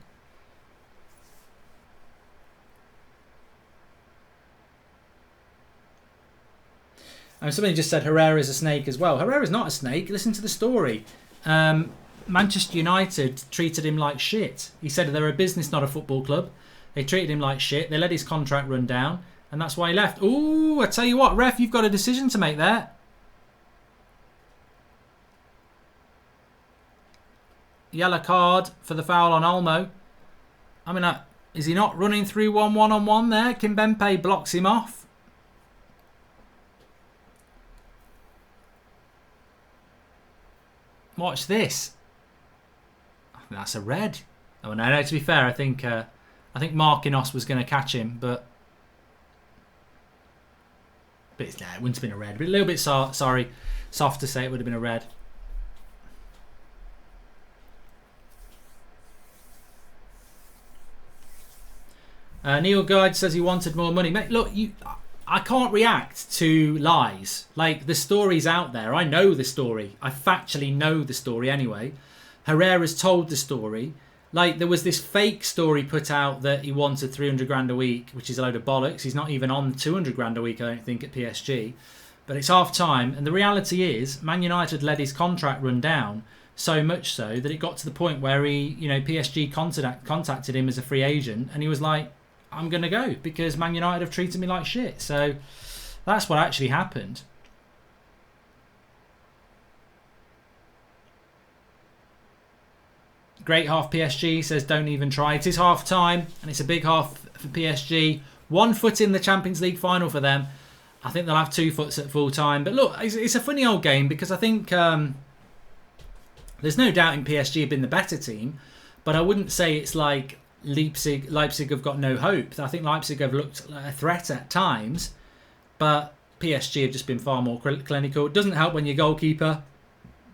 And somebody just said Herrera's a snake as well. Herrera's not a snake. Listen to the story. Manchester United treated him like shit. He said they're a business, not a football club. They treated him like shit. They let his contract run down. And that's why he left. Ooh, I tell you what, ref, you've got a decision to make there. Yellow card for the foul on Olmo. I mean, is he not running through one-on-one there? Kimpembe blocks him off. Watch this. That's a red. Oh no, to be fair, I think Marquinhos was going to catch him, but it wouldn't have been a red. But a little bit soft to say it would have been a red. Neil Guide says he wanted more money. Mate, look, I can't react to lies. Like, the story's out there. I know the story. I factually know the story anyway. Herrera's told the story. Like, there was this fake story put out that he wanted 300 grand a week, which is a load of bollocks. He's not even on 200 grand a week, I don't think, at PSG. But it's half time. And the reality is, Man United let his contract run down, so much so that it got to the point where PSG contacted him as a free agent, and he was like, I'm going to go because Man United have treated me like shit. So that's what actually happened. Great half PSG, says don't even try. It is half time and it's a big half for PSG. 1 foot in the Champions League final for them. I think they'll have 2 foots at full time. But look, it's a funny old game because I think there's no doubt in PSG have been the better team. But I wouldn't say it's like Leipzig have got no hope. I think Leipzig have looked like a threat at times, but PSG have just been far more clinical. It doesn't help when your goalkeeper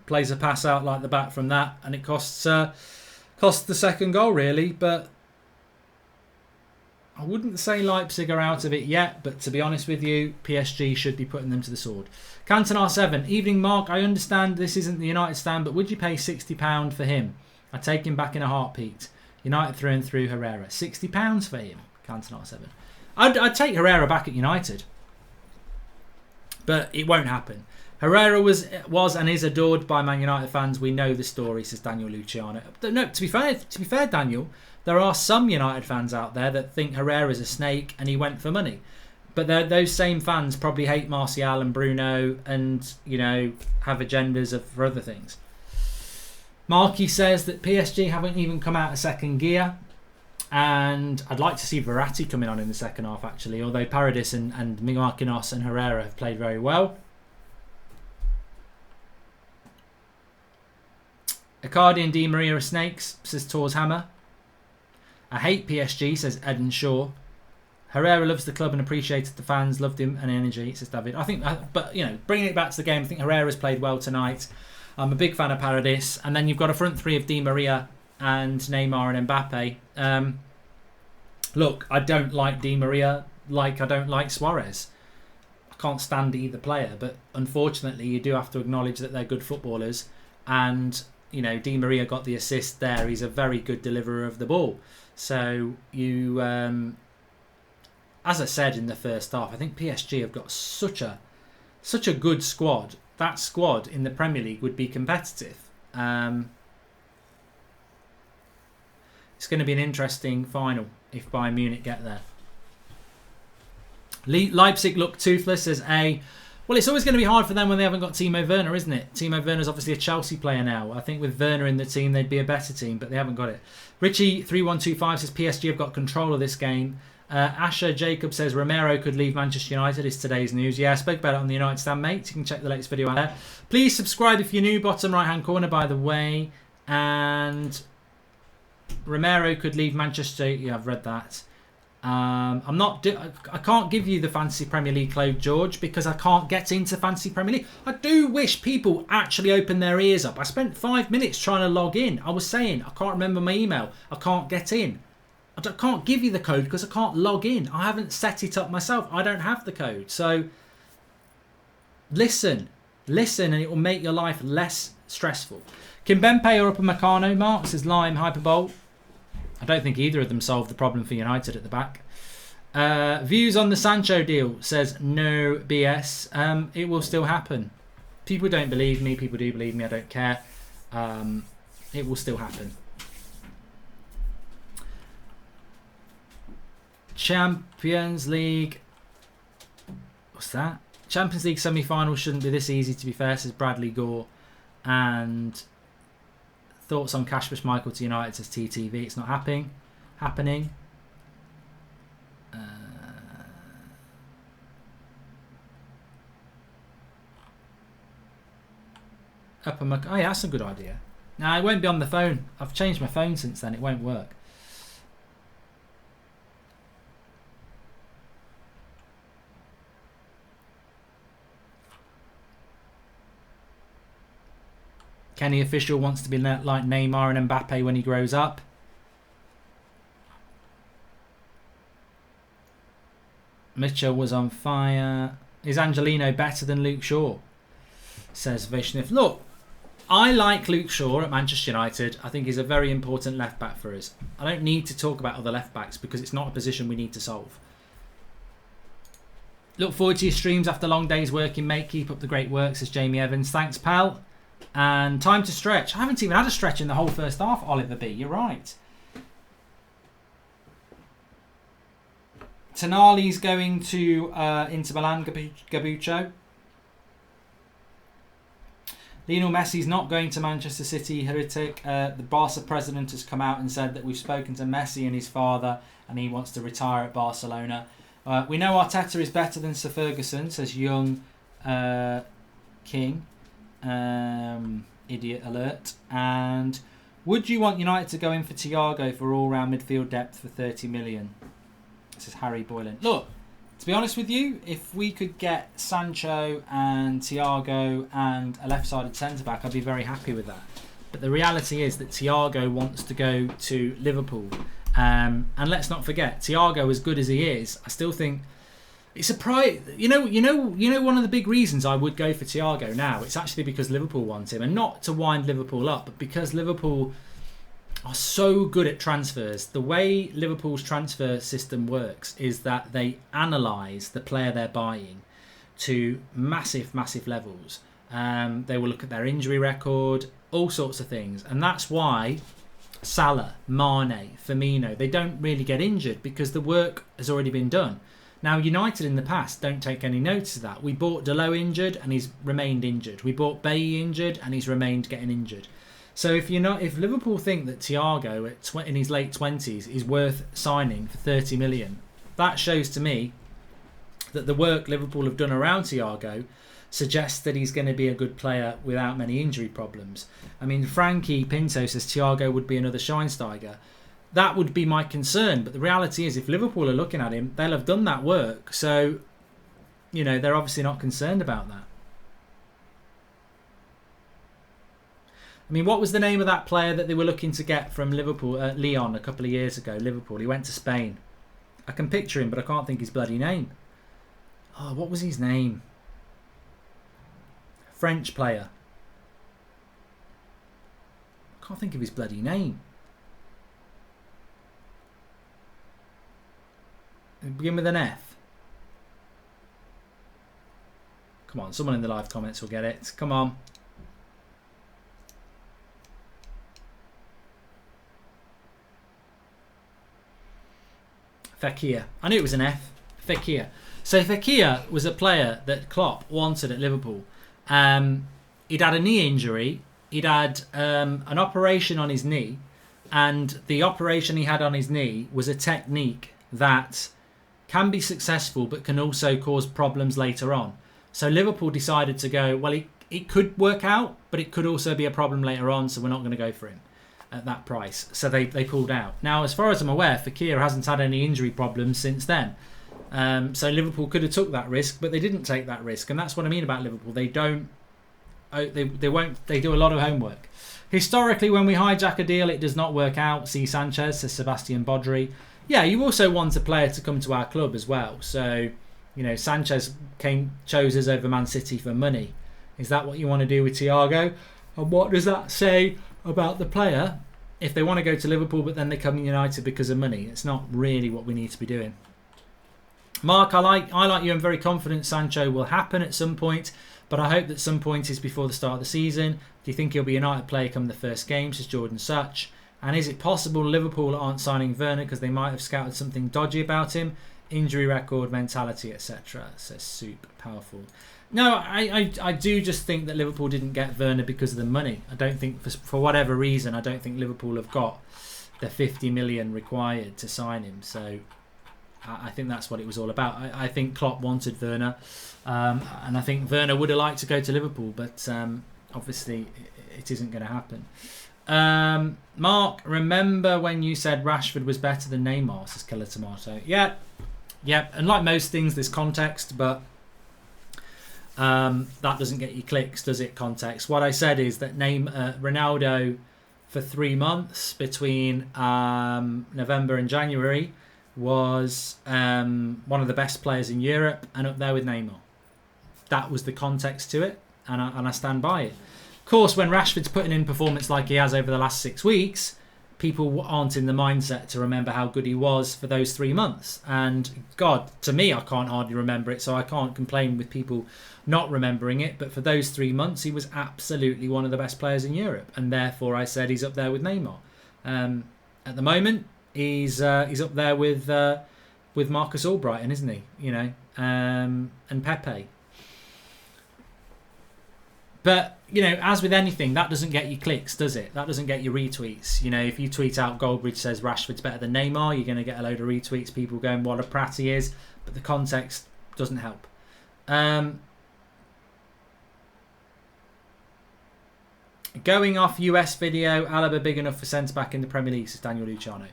plays a pass out like the back from that, and it costs the second goal really. But I wouldn't say Leipzig are out of it yet, but to be honest with you, PSG should be putting them to the sword. Cantona 7, evening Mark, I understand this isn't the United stand, but would you pay £60 for him? I'd take him back in a heartbeat. United through and through Herrera. £60 for him. Cantona 7. I'd take Herrera back at United. But it won't happen. Herrera was and is adored by Man United fans. We know the story, says Daniel Luciano. No, to be fair, Daniel, there are some United fans out there that think Herrera's a snake and he went for money. But those same fans probably hate Martial and Bruno and, have agendas for other things. Marky says that PSG haven't even come out of second gear, and I'd like to see Verratti coming on in the second half actually, although Paredes and Marquinhos and Herrera have played very well. Icardi and Di Maria are snakes, says Tor's Hammer. I hate PSG, says Eden Shaw. Herrera loves the club and appreciated the fans, loved him and energy, says David. I think, but bringing it back to the game, I think Herrera's played well tonight. I'm a big fan of Paradis. And then you've got a front three of Di Maria and Neymar and Mbappe. Look, I don't like Di Maria like I don't like Suarez. I can't stand either player, but unfortunately you do have to acknowledge that they're good footballers. And, you know, Di Maria got the assist there. He's a very good deliverer of the ball. So you, as I said in the first half, I think PSG have got such a good squad. That squad in the Premier League would be competitive. It's going to be an interesting final if Bayern Munich get there. Leipzig look toothless, says A. Well, it's always going to be hard for them when they haven't got Timo Werner, isn't it? Timo Werner's obviously a Chelsea player now. I think with Werner in the team, they'd be a better team, but they haven't got it. Richie3125 says PSG have got control of this game. Asher Jacob says Romero could leave Manchester United is today's news. Yeah, I spoke about it on the United Stand, mates. You can check the latest video out there. Please subscribe if you're new. Bottom right-hand corner, by the way. And Romero could leave Manchester. Yeah, I've read that. I can't give you the Fantasy Premier League code, George, because I can't get into Fantasy Premier League. I do wish people actually open their ears up. I spent 5 minutes trying to log in. I was saying I can't remember my email. I can't get in. I can't give you the code because I can't log in. I haven't set it up myself. I don't have the code. So listen, and it will make your life less stressful. Kimpembe or Upamecano, Mark says Lime, Hyperbole. I don't think either of them solved the problem for United at the back. Views on the Sancho deal, says no BS. It will still happen. People don't believe me. People do believe me. I don't care. It will still happen. Champions League. What's that? Champions League semi-final shouldn't be this easy, to be fair, says Bradley Gore. And thoughts on Kasper Schmeichel to United, says TTV. It's not happening. Oh yeah, that's a good idea. Nah, it won't be on the phone. I've changed my phone since then. It won't work. Kenny Official wants to be like Neymar and Mbappe when he grows up. Mitchell was on fire. Is Angelino better than Luke Shaw? Says Vishnev. Look, I like Luke Shaw at Manchester United. I think he's a very important left back for us. I don't need to talk about other left backs because it's not a position we need to solve. Look forward to your streams after long days working, mate. Keep up the great work, says Jamie Evans. Thanks, pal. And time to stretch. I haven't even had a stretch in the whole first half, Oliver B. You're right. Tonali's going to Inter Milan, Gabucho. Lionel Messi's not going to Manchester City, heretic. The Barca president has come out and said that we've spoken to Messi and his father and he wants to retire at Barcelona. We know Arteta is better than Sir Ferguson, says Young King. Idiot alert. And would you want United to go in for Thiago for all-round midfield depth for 30 million? This is Harry Boylan. Look, to be honest with you, if we could get Sancho and Thiago and a left-sided centre-back, I'd be very happy with that. But the reality is that Thiago wants to go to Liverpool. And let's not forget, Thiago, as good as he is, I still think it's a pride. You know, one of the big reasons I would go for Thiago now, it's actually because Liverpool want him, and not to wind Liverpool up, but because Liverpool are so good at transfers. The way Liverpool's transfer system works is that they analyse the player they're buying to massive levels. They will look at their injury record, all sorts of things, and that's why Salah, Mane, Firmino, they don't really get injured because the work has already been done. Now, United in the past don't take any notice of that. We bought Dalot injured and he's remained injured. We bought Bailly injured and he's remained getting injured. So if Liverpool think that Thiago in his late 20s is worth signing for 30 million, that shows to me that the work Liverpool have done around Thiago suggests that he's going to be a good player without many injury problems. I mean, Frankie Pinto says Thiago would be another Schweinsteiger. That would be my concern, but the reality is if Liverpool are looking at him, they'll have done that work. So, they're obviously not concerned about that. I mean, what was the name of that player that they were looking to get from Liverpool, Leon, a couple of years ago? Liverpool. He went to Spain. I can picture him, but I can't think his bloody name. Oh, what was his name? French player. I can't think of his bloody name. Begin with an F. Come on, someone in the live comments will get it. Come on. Fekir. I knew it was an F. Fekir. So Fekir was a player that Klopp wanted at Liverpool. He'd had a knee injury. He'd had an operation on his knee. And the operation he had on his knee was a technique that can be successful but can also cause problems later on. So Liverpool decided to go, well, it could work out, but it could also be a problem later on, so we're not going to go for him at that price. So they pulled out. Now, as far as I'm aware, Fekir hasn't had any injury problems since then. So Liverpool could have took that risk, but they didn't take that risk. And that's what I mean about Liverpool. They don't. They won't. They do a lot of homework. Historically, when we hijack a deal, it does not work out. See Sanchez, says Sebastian Bodry. Yeah, you also want a player to come to our club as well. So, you know, Sanchez chose us over Man City for money. Is that what you want to do with Thiago? And what does that say about the player if they want to go to Liverpool but then they come to United because of money? It's not really what we need to be doing. Mark, I like you. I'm very confident Sancho will happen at some point, but I hope that some point is before the start of the season. Do you think he'll be a United player come the first game, says Jordan Such? And is it possible Liverpool aren't signing Werner because they might have scouted something dodgy about him? Injury record, mentality, etc. Says Soup. Powerful. No, I do just think that Liverpool didn't get Werner because of the money. I don't think, for whatever reason, I don't think Liverpool have got the 50 million required to sign him. So I think that's what it was all about. I think Klopp wanted Werner, and I think Werner would have liked to go to Liverpool, but obviously it isn't going to happen. Mark, remember when you said Rashford was better than Neymar, says Killer Tomato. Yeah, and like most things, there's context, but that doesn't get you clicks, does it? Context. What I said is that Ronaldo for 3 months between November and January was one of the best players in Europe and up there with Neymar. That was the context to it, and I stand by it. Of course, when Rashford's putting in performance like he has over the last 6 weeks, people aren't in the mindset to remember how good he was for those 3 months. And God, to me, I can't hardly remember it, so I can't complain with people not remembering it. But for those 3 months, he was absolutely one of the best players in Europe, and therefore I said he's up there with Neymar. At the moment, he's up there with Marcus Albrighton, isn't he? You know, and Pepe. But, you know, as with anything, that doesn't get you clicks, does it? That doesn't get you retweets. You know, if you tweet out Goldbridge says Rashford's better than Neymar, you're going to get a load of retweets, people going, what a prat he is. But the context doesn't help. Going off US video, Alaba big enough for centre-back in the Premier League, says Daniel Luciano.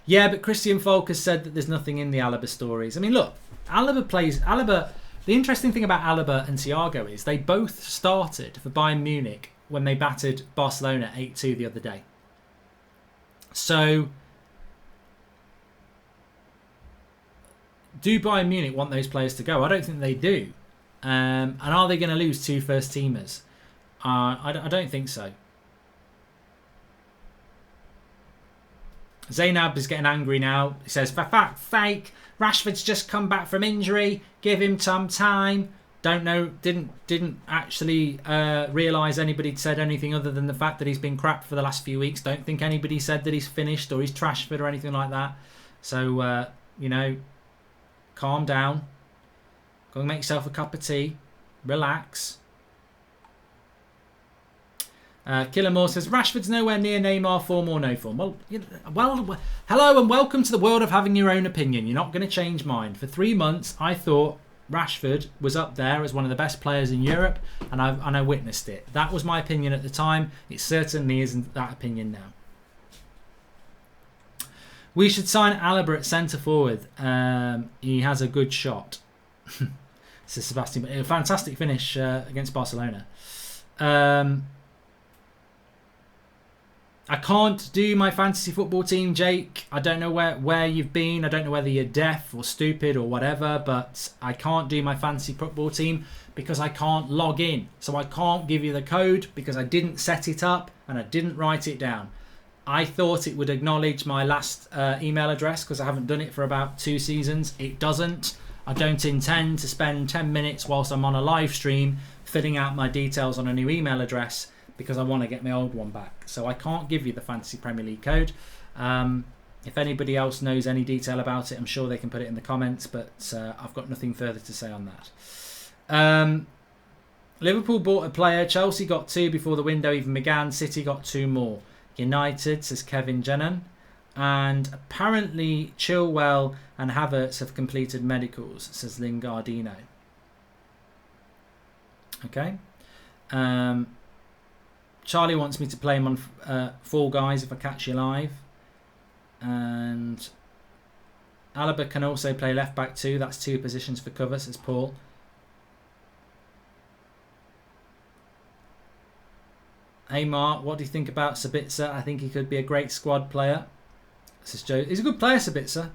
Yeah, but Christian Falk has said that there's nothing in the Alaba stories. I mean, look, the interesting thing about Alaba and Thiago is they both started for Bayern Munich when they battered Barcelona 8-2 the other day. So, do Bayern Munich want those players to go? I don't think they do. And are they going to lose 2 first-teamers? I don't think so. Zainab is getting angry now. He says, for fuck's sake, Rashford's just come back from injury. Give him some time. Don't know. Didn't actually realise anybody said anything other than the fact that he's been crap for the last few weeks. Don't think anybody said that he's finished or he's Trashford or anything like that. So, you know, calm down. Go and make yourself a cup of tea. Relax. Killer Moore says Rashford's nowhere near Neymar form or no form. Well, hello and welcome to the world of having your own opinion. You're not going to change mine. For 3 months, I thought Rashford was up there as one of the best players in Europe, and I witnessed it. That was my opinion at the time. It certainly isn't that opinion now. We should sign Alaba at centre forward. He has a good shot. Says Sebastian. A fantastic finish against Barcelona. I can't do my fantasy football team, Jake. I don't know where you've been. I don't know whether you're deaf or stupid or whatever, but I can't do my fantasy football team because I can't log in. So I can't give you the code because I didn't set it up and I didn't write it down. I thought it would acknowledge my last email address because I haven't done it for about 2 seasons. It doesn't. I don't intend to spend 10 minutes whilst I'm on a live stream filling out my details on a new email address because I want to get my old one back. So I can't give you the Fantasy Premier League code. If anybody else knows any detail about it, I'm sure they can put it in the comments, but I've got nothing further to say on that. Liverpool bought a player. Chelsea got 2 before the window even began. City got 2 more. United, says Kevin Jennan. And apparently Chilwell and Havertz have completed medicals, says Lingardino. Okay. Charlie wants me to play him on Fall Guys if I catch you live. And Alaba can also play left back too. That's 2 positions for cover, says Paul. Hey Mark, what do you think about Sabitzer? I think he could be a great squad player. Says Joe. He's a good player, Sabitzer.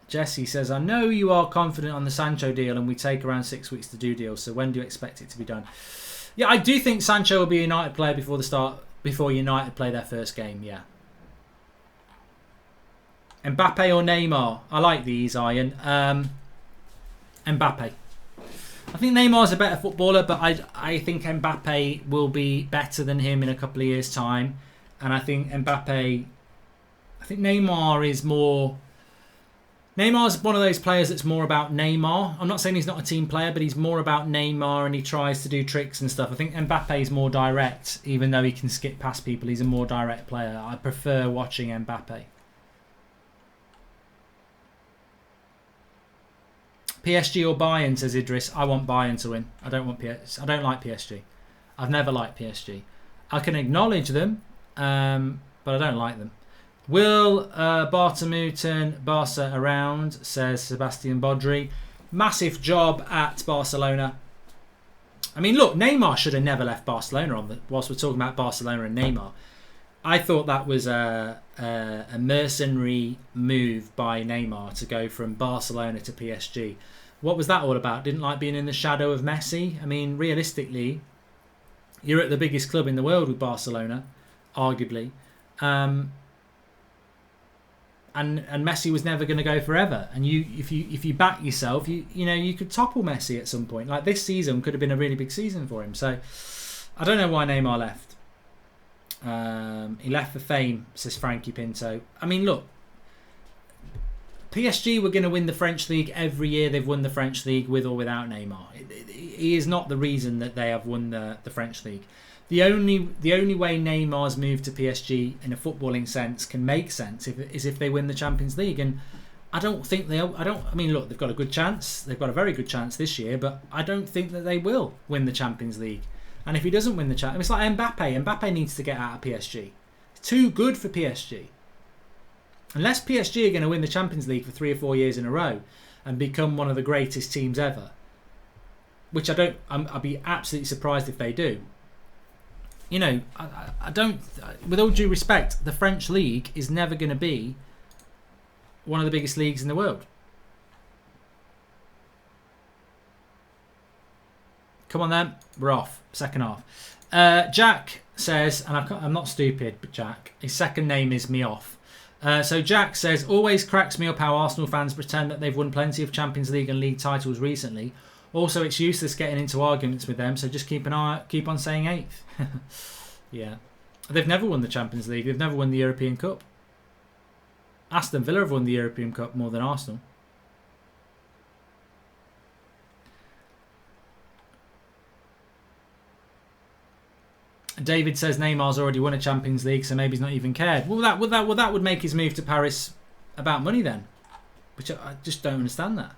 Jesse says, I know you are confident on the Sancho deal and we take around 6 weeks to do deals, so when do you expect it to be done? Yeah, I do think Sancho will be a United player before United play their first game, yeah. Mbappe or Neymar? I like these, Ian. Mbappe. I think Neymar's a better footballer, but I think Mbappe will be better than him in a couple of years' time. And I think Neymar is more... Neymar's one of those players that's more about Neymar. I'm not saying he's not a team player, but he's more about Neymar and he tries to do tricks and stuff. I think Mbappe is more direct, even though he can skip past people. He's a more direct player. I prefer watching Mbappe. PSG or Bayern, says Idris. I want Bayern to win. I don't like PSG. I've never liked PSG. I can acknowledge them, but I don't like them. Will Bartomeu turn Barca around, says Sebastian Bodri. Massive job at Barcelona. I mean, look, Neymar should have never left Barcelona whilst we're talking about Barcelona and Neymar. I thought that was a mercenary move by Neymar to go from Barcelona to PSG. What was that all about? Didn't like being in the shadow of Messi? I mean, realistically, you're at the biggest club in the world with Barcelona, arguably. And Messi was never going to go forever. And if you back yourself, you could topple Messi at some point. Like this season could have been a really big season for him. So I don't know why Neymar left. He left for fame, says Frankie Pinto. I mean, look, PSG were going to win the French league every year. They've won the French league with or without Neymar. He is not the reason that they have won the French league. The only way Neymar's move to PSG in a footballing sense can make sense is if they win the Champions League. And I don't think I mean, look, they've got a good chance. They've got a very good chance this year, but I don't think that they will win the Champions League. And if he doesn't win the Champions, it's like Mbappe. Mbappe needs to get out of PSG. It's too good for PSG. Unless PSG are going to win the Champions League for 3 or 4 years in a row and become one of the greatest teams ever, which I'd be absolutely surprised if they do. You know, I don't, with all due respect, the French league is never going to be one of the biggest leagues in the world. Come on then, we're off. Second half. Jack says, and I'm not stupid, but Jack, his second name is me off. So Jack says, always cracks me up how Arsenal fans pretend that they've won plenty of Champions League and league titles recently. Also, it's useless getting into arguments with them, so just keep on saying 8th. Yeah. They've never won the Champions League. They've never won the European Cup. Aston Villa have won the European Cup more than Arsenal. David says Neymar's already won a Champions League, so maybe he's not even cared. Well, that would make his move to Paris about money then, which I just don't understand that.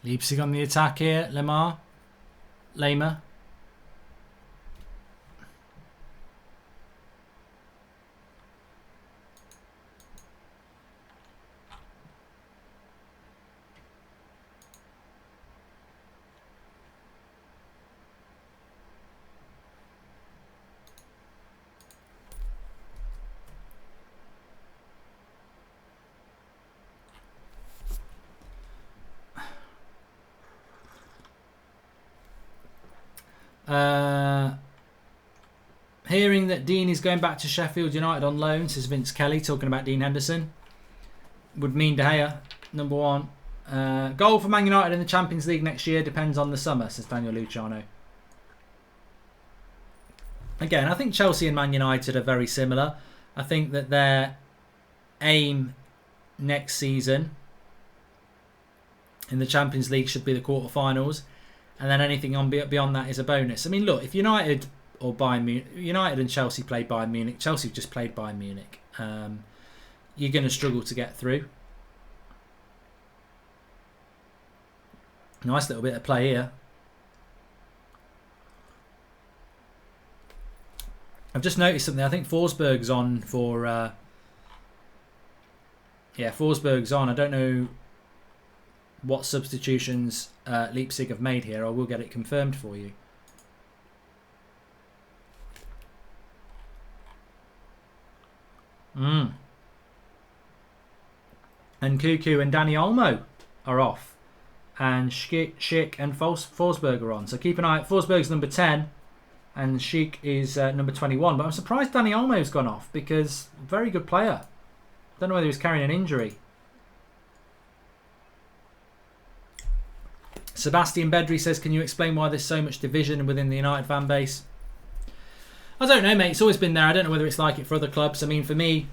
Leipzig on the attack here. Lemar. Hearing that Dean is going back to Sheffield United on loan, says Vince Kelly, talking about Dean Henderson. Would mean De Gea, number one. Goal for Man United in the Champions League next year depends on the summer, says Daniel Luciano. Again, I think Chelsea and Man United are very similar. I think that their aim next season in the Champions League should be the quarterfinals, and then anything on beyond that is a bonus. I mean, look, if United or Bayern Munich, United and Chelsea played Bayern Munich, Chelsea just played Bayern Munich, you're going to struggle to get through. Nice little bit of play here. I've just noticed something. I think Forsberg's on for... Forsberg's on. I don't know what substitutions Leipzig have made here. I will get it confirmed for you. And Cuckoo and Danny Olmo are off. And Schick and Forsberg are on. So keep an eye. Forsberg's number 10 and Schick is number 21. But I'm surprised Danny Olmo's gone off because very good player. Don't know whether he was carrying an injury. Sebastian Bedry says, can you explain why there's so much division within the United fan base? I don't know, mate. It's always been there. I don't know whether it's like it for other clubs. I mean, for me,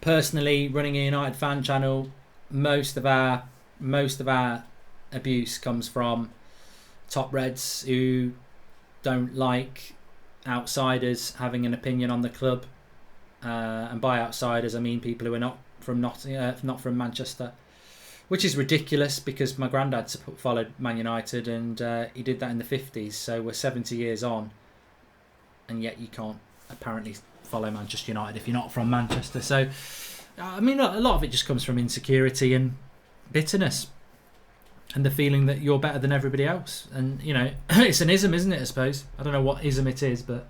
personally, running a United fan channel, most of our abuse comes from top Reds who don't like outsiders having an opinion on the club. And by outsiders, I mean people who are not from Manchester. Which is ridiculous because my granddad followed Man United and he did that in the 50s. So we're 70 years on. And yet you can't apparently follow Manchester United if you're not from Manchester. So, I mean, a lot of it just comes from insecurity and bitterness. And the feeling that you're better than everybody else. And, you know, it's an ism, isn't it, I suppose? I don't know what ism it is, but...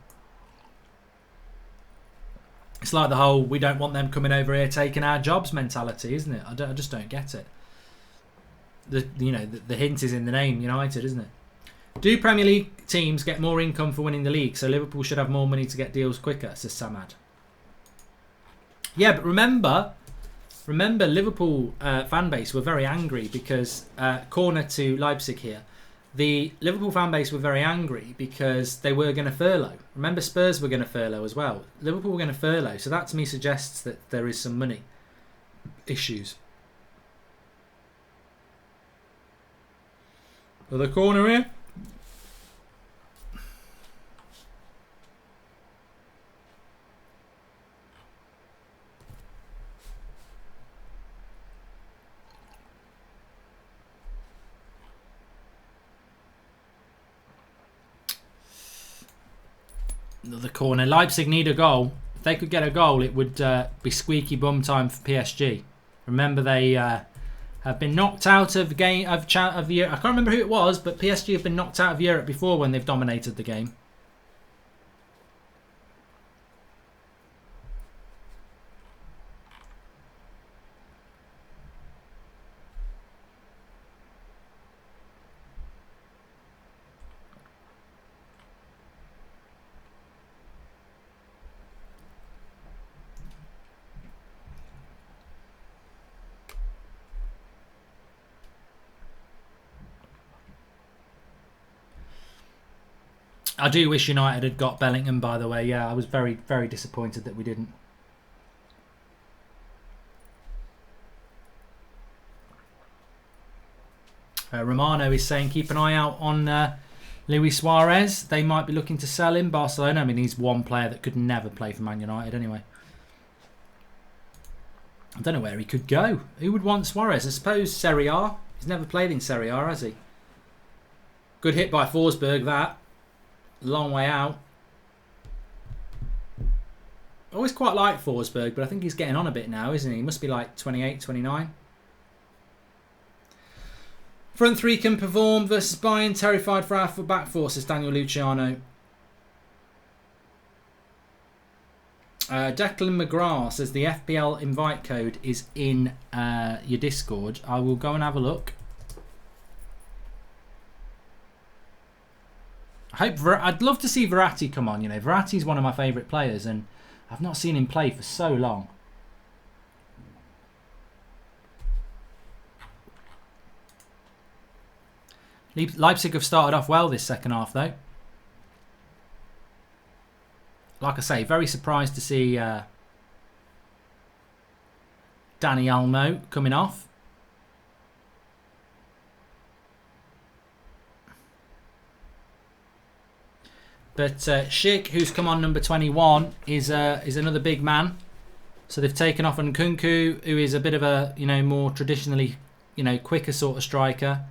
It's like the whole, we don't want them coming over here taking our jobs mentality, isn't it? I just don't get it. The hint is in the name, United, isn't it? Do Premier League teams get more income for winning the league? So Liverpool should have more money to get deals quicker, says Samad. Yeah, but remember Liverpool fan base were very angry because, corner to Leipzig here, the Liverpool fan base were very angry because they were going to furlough. Remember Spurs were going to furlough as well. Liverpool were going to furlough. So that to me suggests that there is some money issues. Other corner here. Another corner. Leipzig need a goal. If they could get a goal, it would be squeaky bum time for PSG. Remember, they have been knocked out of the year. I can't remember who it was, but PSG have been knocked out of Europe before when they've dominated the game. I do wish United had got Bellingham, by the way. Yeah, I was very, very disappointed that we didn't. Romano is saying keep an eye out on Luis Suarez. They might be looking to sell him. Barcelona, I mean, he's one player that could never play for Man United anyway. I don't know where he could go. Who would want Suarez? I suppose Serie A. He's never played in Serie A, has he? Good hit by Forsberg, that. Long way out. I always quite like Forsberg, but I think he's getting on a bit now, isn't he? He must be like 28, 29. Front three can perform versus Bayern. Terrified for our back four, says Daniel Luciano. Declan McGrath says the FPL invite code is in your Discord. I will go and have a look. I'd love to see Verratti come on. You know, Verratti's one of my favourite players, and I've not seen him play for so long. Leipzig have started off well this second half, though. Like I say, very surprised to see Dani Olmo coming off. But Schick, who's come on number 21, is another big man. So they've taken off Nkunku, who is a bit of a, you know, more traditionally, you know, quicker sort of striker.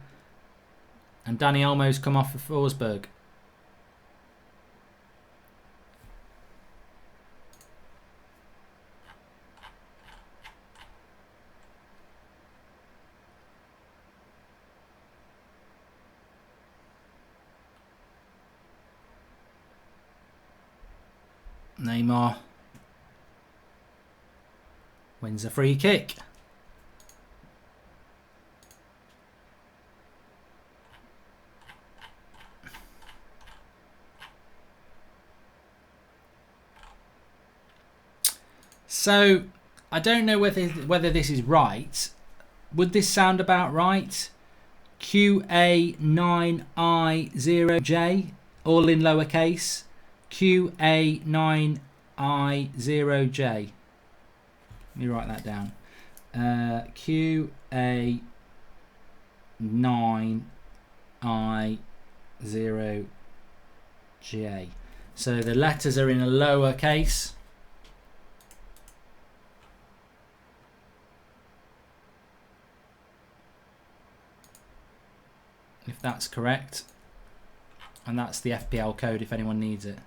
And Dani Olmo's come off for Forsberg. Neymar wins a free kick. So I don't know whether this is right. Would this sound about right? QA9I0J, all in lowercase. QA9I0J. Let me write that down. QA9I0J. So the letters are in a lowercase. If that's correct. And that's the FPL code if anyone needs it.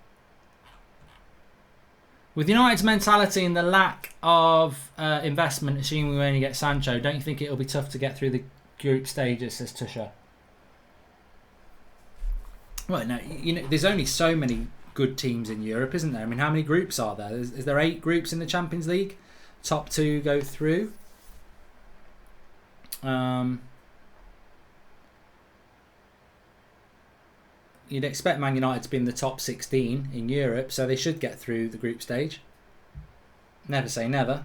With United's mentality and the lack of investment, assuming we only get Sancho, don't you think it'll be tough to get through the group stages, says Tusha? Well, no, you know, there's only so many good teams in Europe, isn't there? I mean, how many groups are there? Is there 8 groups in the Champions League? Top 2 go through. You'd expect Man United to be in the top 16 in Europe, so they should get through the group stage. Never say never.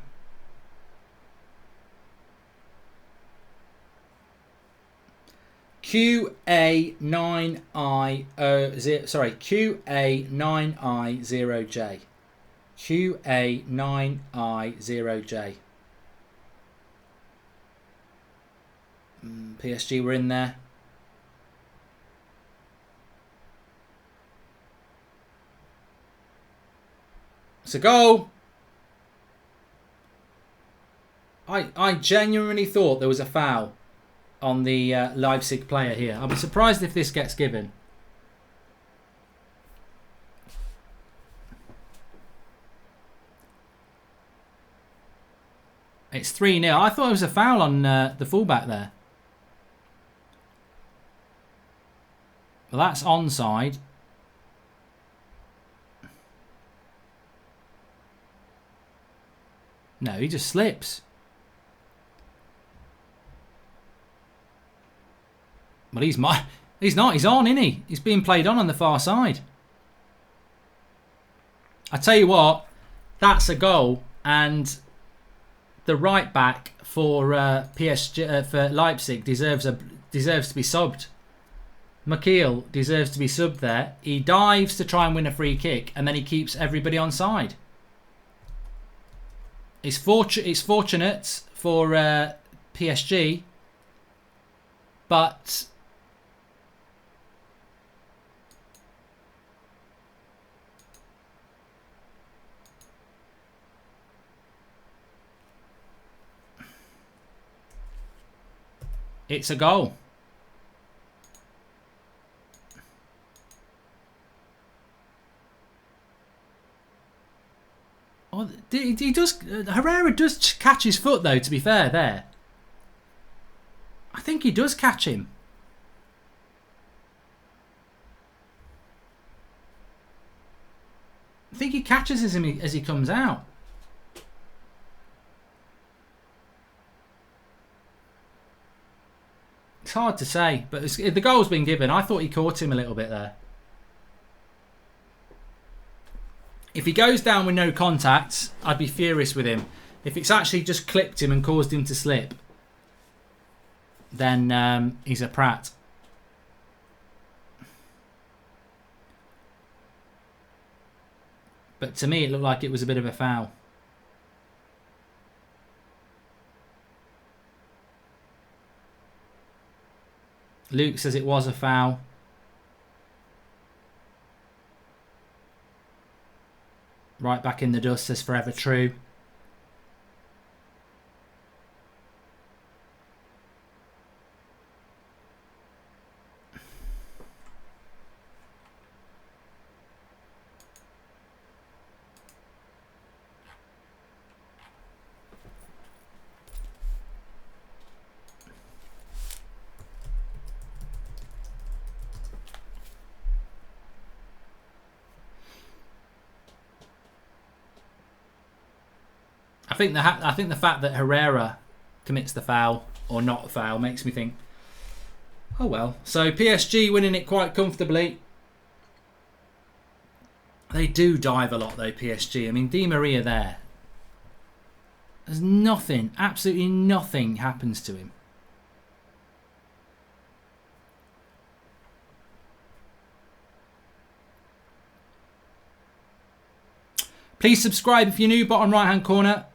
QA9I0J. QA9I0J. PSG were in there. It's a goal. I genuinely thought there was a foul on the Leipzig player here. I'll be surprised if this gets given. It's 3-0. I thought it was a foul on the fullback there. Well, that's onside. No, he just slips. Well, he's not. He's on, isn't he? He's being played on the far side. I tell you what, that's a goal, and the right back for PSG for Leipzig deserves to be subbed. Makiel deserves to be subbed there. He dives to try and win a free kick, and then he keeps everybody on side. It's fortunate for PSG, but It's a goal. Oh, he does. Herrera does catch his foot though. To be fair, there. I think he does catch him. I think he catches him as he comes out. It's hard to say, but the goal's been given. I thought he caught him a little bit there. If he goes down with no contact, I'd be furious with him. If it's actually just clipped him and caused him to slip, then he's a prat. But to me, it looked like it was a bit of a foul. Luke says it was a foul. Right back in the dust says forever true. I think the fact that Herrera commits the foul or not foul makes me think, oh well. So PSG winning it quite comfortably. They do dive a lot though, PSG. I mean, Di Maria there. There's nothing, absolutely nothing happens to him. Please subscribe if you're new, bottom right hand corner.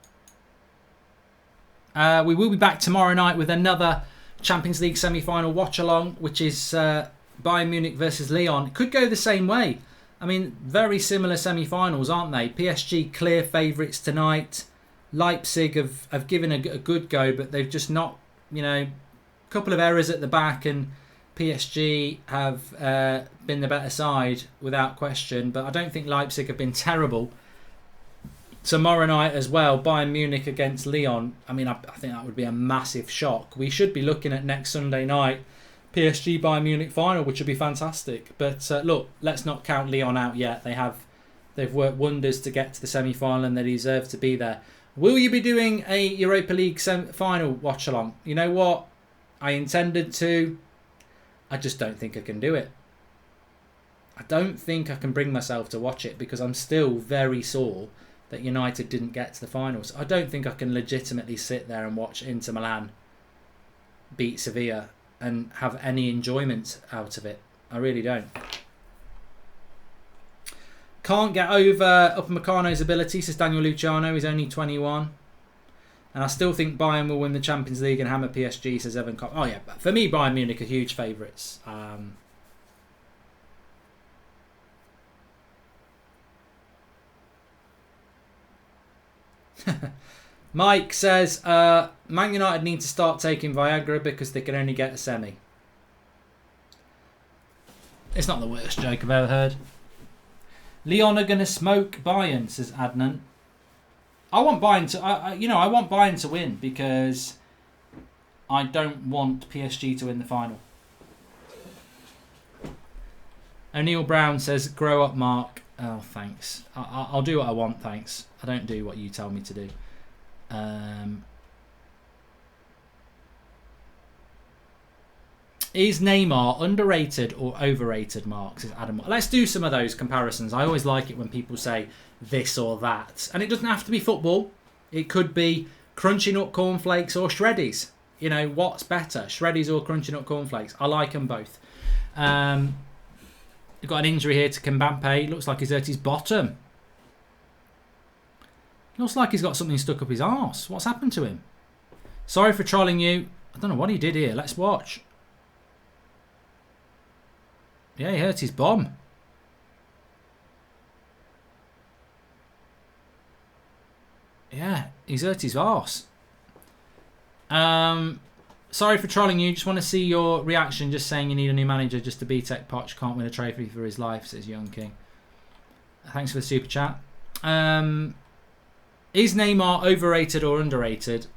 We will be back tomorrow night with another Champions League semi-final watch-along, which is Bayern Munich versus Lyon. It could go the same way. I mean, very similar semi-finals, aren't they? PSG clear favourites tonight. Leipzig have given a good go, but they've just not, a couple of errors at the back, and PSG have been the better side without question. But I don't think Leipzig have been terrible. Tomorrow night as well, Bayern Munich against Lyon. I mean, I think that would be a massive shock. We should be looking at next Sunday night, PSG Bayern Munich final, which would be fantastic. But look, let's not count Lyon out yet. They've worked wonders to get to the semi-final and they deserve to be there. Will you be doing a Europa League final watch along? You know what? I intended to. I just don't think I can do it. I don't think I can bring myself to watch it because I'm still very sore that United didn't get to the finals. I don't think I can legitimately sit there and watch Inter Milan beat Sevilla and have any enjoyment out of it. I really don't. Can't get over Upamecano's ability, says Daniel Luciano. He's only 21. And I still think Bayern will win the Champions League and hammer PSG, says Evan Cobb. Oh yeah, but for me, Bayern Munich are huge favourites. Mike says Man United need to start taking Viagra because they can only get a semi. It's not the worst joke I've ever heard. Lyon are going to smoke Bayern, says Adnan. I want Bayern to, I want Bayern to win because I don't want PSG to win the final. O'Neill Brown says, "Grow up, Mark." Oh, thanks. I'll do what I want, thanks. I don't do what you tell me to do. Is Neymar underrated or overrated, Mark? Says Adam. Let's do some of those comparisons. I always like it when people say this or that. And it doesn't have to be football. It could be crunching up cornflakes or shreddies. You know, what's better? Shreddies or crunching up cornflakes? I like them both. We've got an injury here to Kimpembe. Looks like he's hurt his bottom. Looks like he's got something stuck up his arse. What's happened to him? Sorry for trolling you. I don't know what he did here. Let's watch. Yeah, he hurt his bum. Yeah, he's hurt his arse. Sorry for trolling you. Just want to see your reaction. Just saying you need a new manager just to beat Tech Poch. Can't win a trophy for his life, says Young King. Thanks for the super chat. Is Neymar overrated or underrated?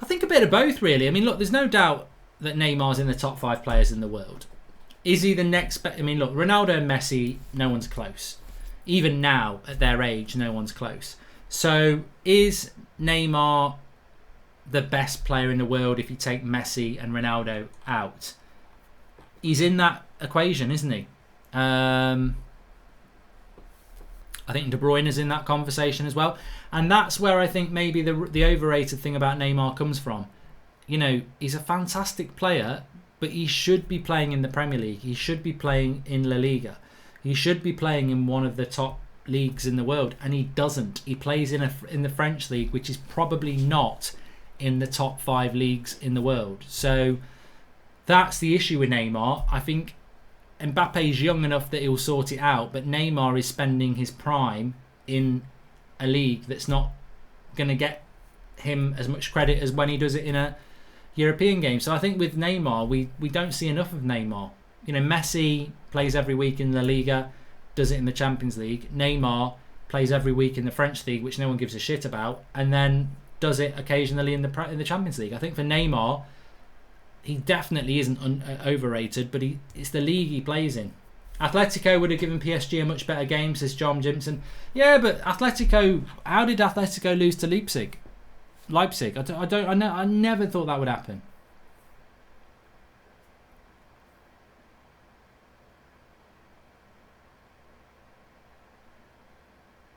I think a bit of both, really. I mean, look, there's no doubt that Neymar's in the top 5 players in the world. Is he the next... I mean, look, Ronaldo and Messi, no one's close. Even now, at their age, no one's close. So, is Neymar the best player in the world if you take Messi and Ronaldo out? He's in that equation, isn't he? I think De Bruyne is in that conversation as well. And that's where I think maybe the overrated thing about Neymar comes from. You know, he's a fantastic player, but he should be playing in the Premier League. He should be playing in La Liga. He should be playing in one of the top leagues in the world, and he doesn't. He plays in the French league, which is probably not in the top 5 leagues in the world. So that's the issue with Neymar. I think Mbappe's young enough that he'll sort it out, but Neymar is spending his prime in a league that's not going to get him as much credit as when he does it in a European game. So I think with Neymar, we don't see enough of Neymar. You know, Messi plays every week in La Liga, does it in the Champions League. Neymar plays every week in the French league, which no one gives a shit about, and then does it occasionally in the Champions League. I think for Neymar, he definitely isn't overrated, but it's the league he plays in. Atletico would have given PSG a much better game, says John Jimson. Yeah, but Atletico, how did Atletico lose to Leipzig? I never thought that would happen.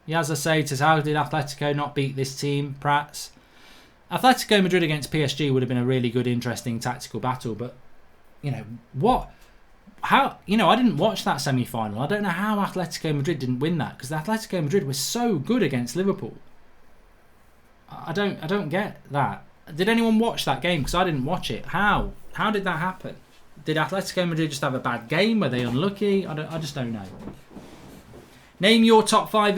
Yazza says, how did Atletico not beat this team, Prats? Atletico Madrid against PSG would have been a really good, interesting tactical battle, but you know what? How, you know, I didn't watch that semi-final. I don't know how Atletico Madrid didn't win that, because Atletico Madrid was so good against Liverpool. I don't get that. Did anyone watch that game? Because I didn't watch it. How did that happen? Did Atletico Madrid just have a bad game? Were they unlucky? I just don't know. Name your top 5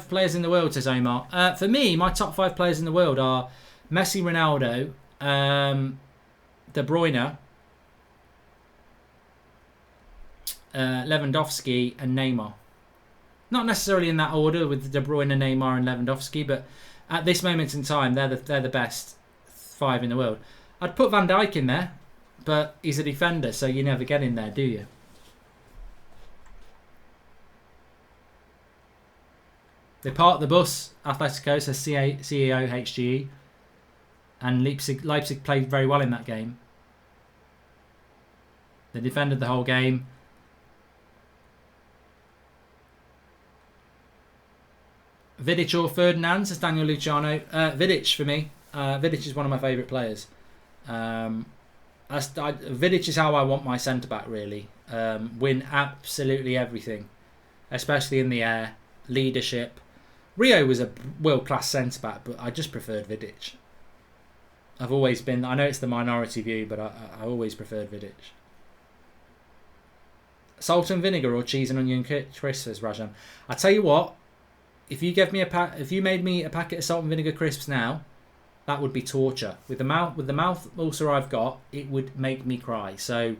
players in the world, says Omar. For me, my top 5 players in the world are Messi, Ronaldo, De Bruyne, Lewandowski, and Neymar. Not necessarily in that order with De Bruyne, Neymar, and Lewandowski, but at this moment in time, they're the best 5 in the world. I'd put Van Dijk in there, but he's a defender, so you never get in there, do you? They parked the bus, Atletico, says CEO HGE. And Leipzig played very well in that game. They defended the whole game. Vidic or Ferdinand, says Daniel Luciano. Vidic for me. Vidic is one of my favourite players. Vidic is how I want my centre-back, really. Win absolutely everything. Especially in the air. Leadership. Rio was a world-class centre-back, but I just preferred Vidic. I've always been... I know it's the minority view, but I always preferred Vidic. Salt and vinegar or cheese and onion crisps, says Rajan. I tell you what, if you made me a packet of salt and vinegar crisps now, that would be torture. With the mouth ulcer I've got, it would make me cry. So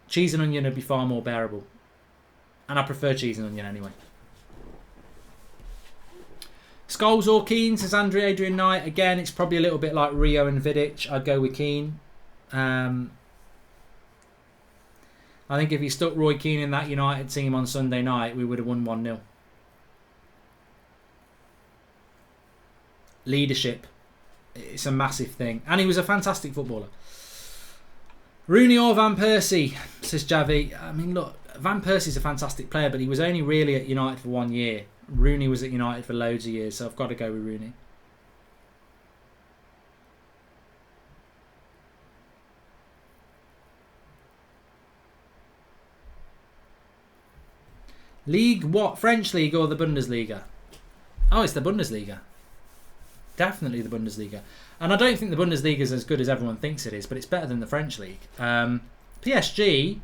cheese and onion would be far more bearable. And I prefer cheese and onion anyway. Scholes or Keane, says Adrian Knight. Again, it's probably a little bit like Rio and Vidic. I'd go with Keane. I think if he stuck Roy Keane in that United team on Sunday night, we would have won 1-0. Leadership. It's a massive thing. And he was a fantastic footballer. Rooney or Van Persie, says Javi. I mean, look, Van Persie's a fantastic player, but he was only really at United for 1 year. Rooney was at United for loads of years, so I've got to go with Rooney. League what? French League or the Bundesliga? Oh, it's the Bundesliga. Definitely the Bundesliga. And I don't think the Bundesliga is as good as everyone thinks it is, but it's better than the French League. PSG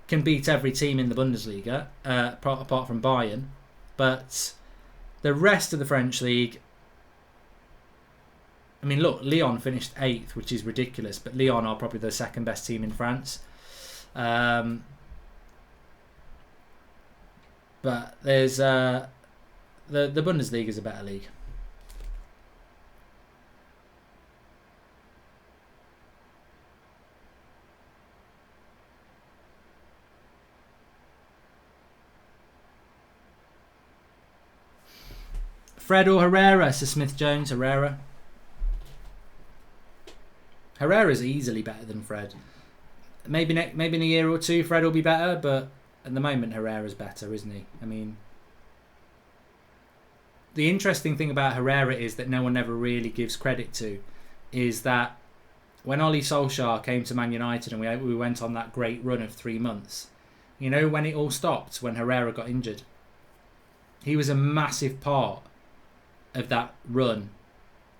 can beat every team in the Bundesliga, apart from Bayern. But the rest of the French League, I mean, look, Lyon finished 8th, which is ridiculous, but Lyon are probably the second best team in France. But there's the Bundesliga is a better league. Fred or Herrera, says Smith Jones. Herrera. Herrera's easily better than Fred. Maybe in a year or two, Fred will be better, but at the moment, Herrera's better, isn't he? I mean, the interesting thing about Herrera is that no one ever really gives credit to, is that when Ole Solskjaer came to Man United and we went on that great run of 3 months, you know when it all stopped? When Herrera got injured. He was a massive part of that run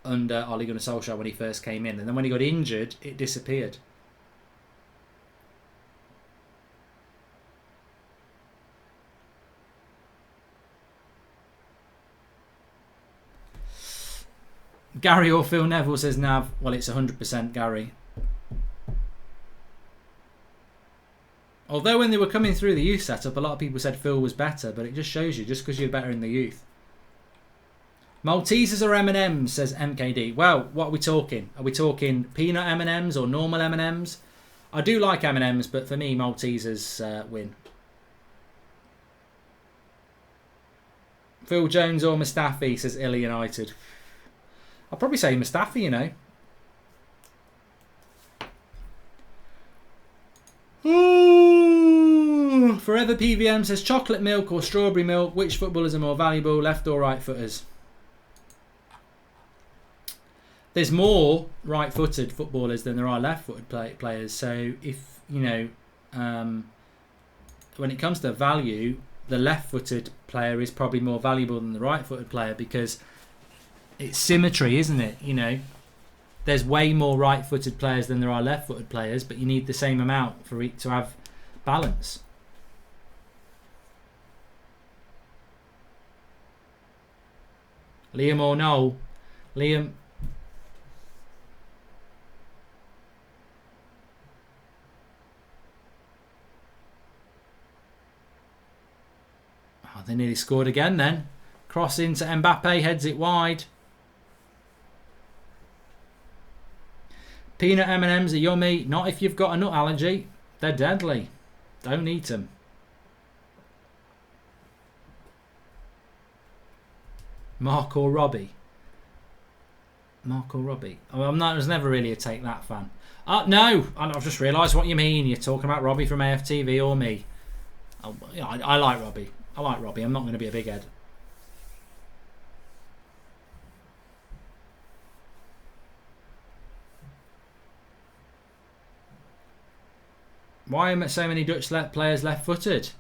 under Ole Gunnar Solskjaer when he first came in, and then when he got injured, it disappeared. Gary or Phil Neville, says Nav. Well, it's 100% Gary. Although when they were coming through the youth setup, a lot of people said Phil was better, but it just shows you, just because you're better in the youth. Maltesers or M&Ms, says MKD. Well, what are we talking? Are we talking peanut M&Ms or normal M&Ms? I do like M&Ms, but for me, Maltesers win. Phil Jones or Mustafi, says Illa United. I'll probably say Mustafi, you know. Ooh, Forever PVM says chocolate milk or strawberry milk. Which footballers are more valuable, left or right footers? There's more right-footed footballers than there are left-footed players. So if, you know, when it comes to value, the left-footed player is probably more valuable than the right-footed player because it's symmetry, isn't it? You know, there's way more right-footed players than there are left-footed players, but you need the same amount for it to have balance. Liam or Noel? Liam. Oh, they nearly scored again then. Cross into Mbappe, heads it wide. Peanut M&Ms are yummy. Not if you've got a nut allergy. They're deadly. Don't eat them. Mark or Robbie? Mark or Robbie? Oh, I was never really a Take That fan. No, I've just realised what you mean. You're talking about Robbie from AFTV or me. Oh, yeah, I like Robbie. I like Robbie. I'm not going to be a big head. Why are so many Dutch players left-footed?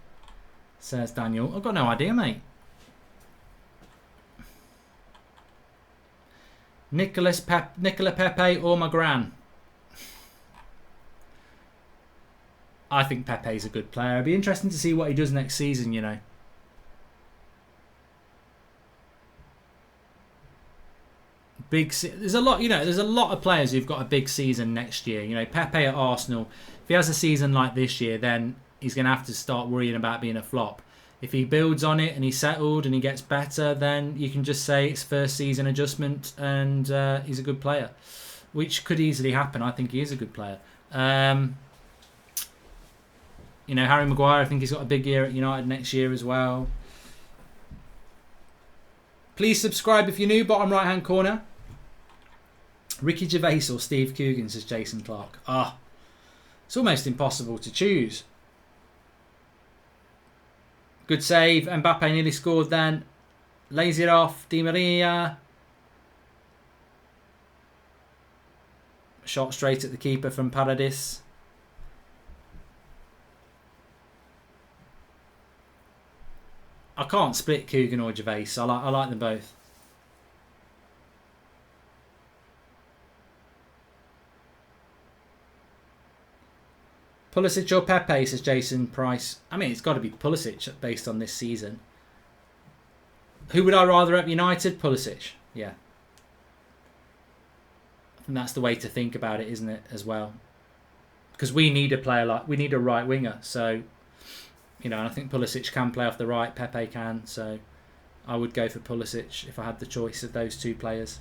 Says Daniel. I've got no idea, mate. Nicola Pepe or Magran? I think Pepe's a good player. It'd be interesting to see what he does next season, you know. There's a lot, you know, there's a lot of players who've got a big season next year. You know, Pepe at Arsenal, if he has a season like this year, then he's going to have to start worrying about being a flop. If he builds on it and he's settled and he gets better, then you can just say it's first season adjustment and he's a good player, which could easily happen. I think he is a good player. You know, Harry Maguire, I think he's got a big year at United next year as well. Please subscribe if you're new, bottom right hand corner. Ricky Gervais or Steve Coogan, says Jason Clark. It's almost impossible to choose. Good save. Mbappe nearly scored then. Lays it off. Di Maria. Shot straight at the keeper from Paradis. I can't split Coogan or Gervais. I like them both. Pulisic or Pepe, says Jason Price. I mean, it's got to be Pulisic based on this season. Who would I rather at United? Pulisic. Yeah. And that's the way to think about it, isn't it, as well? Because we need a player we need a right winger. So, and I think Pulisic can play off the right, Pepe can. So I would go for Pulisic if I had the choice of those two players.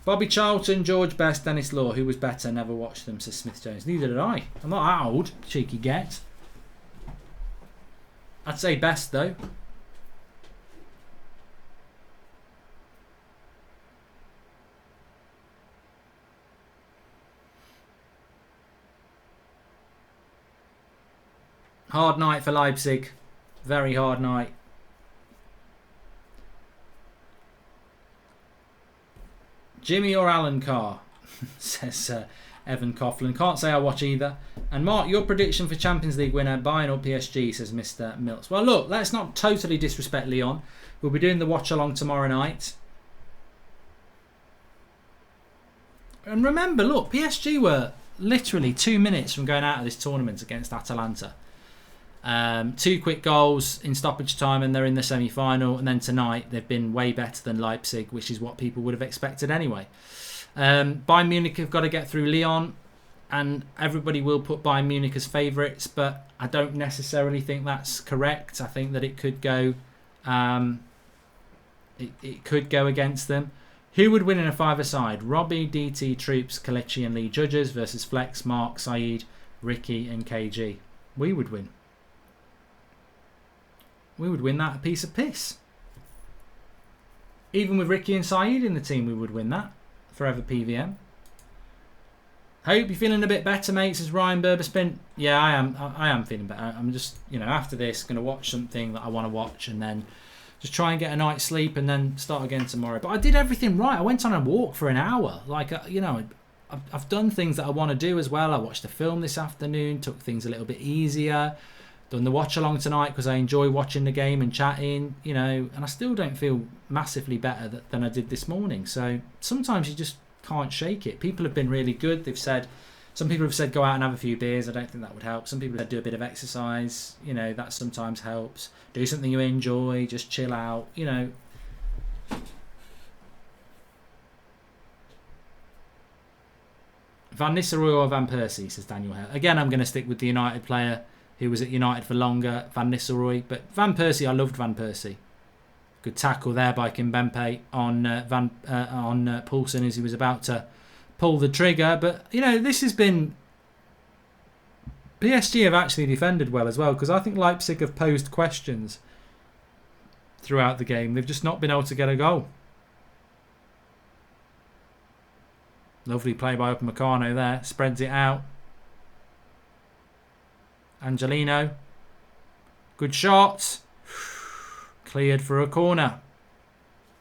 Bobby Charlton, George Best, Dennis Law. Who was better? Never watched them, says Smith Jones. Neither did I. I'm not that old, cheeky get. I'd say Best, though. Hard night for Leipzig. Very hard night. Jimmy or Alan Carr, says Evan Coughlin. Can't say I watch either. And Mark, your prediction for Champions League winner, Bayern or PSG, says Mr. Mills. Well, look, let's not totally disrespect Lyon. We'll be doing the watch along tomorrow night. And remember, look, PSG were literally 2 minutes from going out of this tournament against Atalanta. 2 quick goals in stoppage time and they're in the semi-final, and then tonight they've been way better than Leipzig, which is what people would have expected anyway. Bayern Munich have got to get through Lyon, and everybody will put Bayern Munich as favourites, but I don't necessarily think that's correct. I think that it could go it could go against them. Who would win in a five-a-side? Robbie, DT, Troops, Kelechi and Lee Judges versus Flex, Mark, Saeed, Ricky and KG. We would win. We would win that a piece of piss. Even with Ricky and Saeed in the team, we would win that. Forever PVM. Hope you're feeling a bit better, mate, says Ryan Berberspin. Yeah, I am feeling better. I'm just, after this, going to watch something that I want to watch and then just try and get a night's sleep and then start again tomorrow. But I did everything right. I went on a walk for an hour. I've done things that I want to do as well. I watched a film this afternoon, took things a little bit easier. Done the watch along tonight because I enjoy watching the game and chatting, and I still don't feel massively better than I did this morning. So sometimes you just can't shake it. People have been really good. Some people have said go out and have a few beers. I don't think that would help. Some people have said do a bit of exercise. That sometimes helps. Do something you enjoy. Just chill out. Van Nistelrooy or Van Persie, says Daniel Hale. Again, I'm going to stick with the United player who was at United for longer, Van Nistelrooy. But Van Persie, I loved Van Persie. Good tackle there by Kimpembe on Poulsen as he was about to pull the trigger. But, this has been... PSG have actually defended well as well, because I think Leipzig have posed questions throughout the game. They've just not been able to get a goal. Lovely play by Upamecano there. Spreads it out. Angelino. Good shot. Cleared for a corner.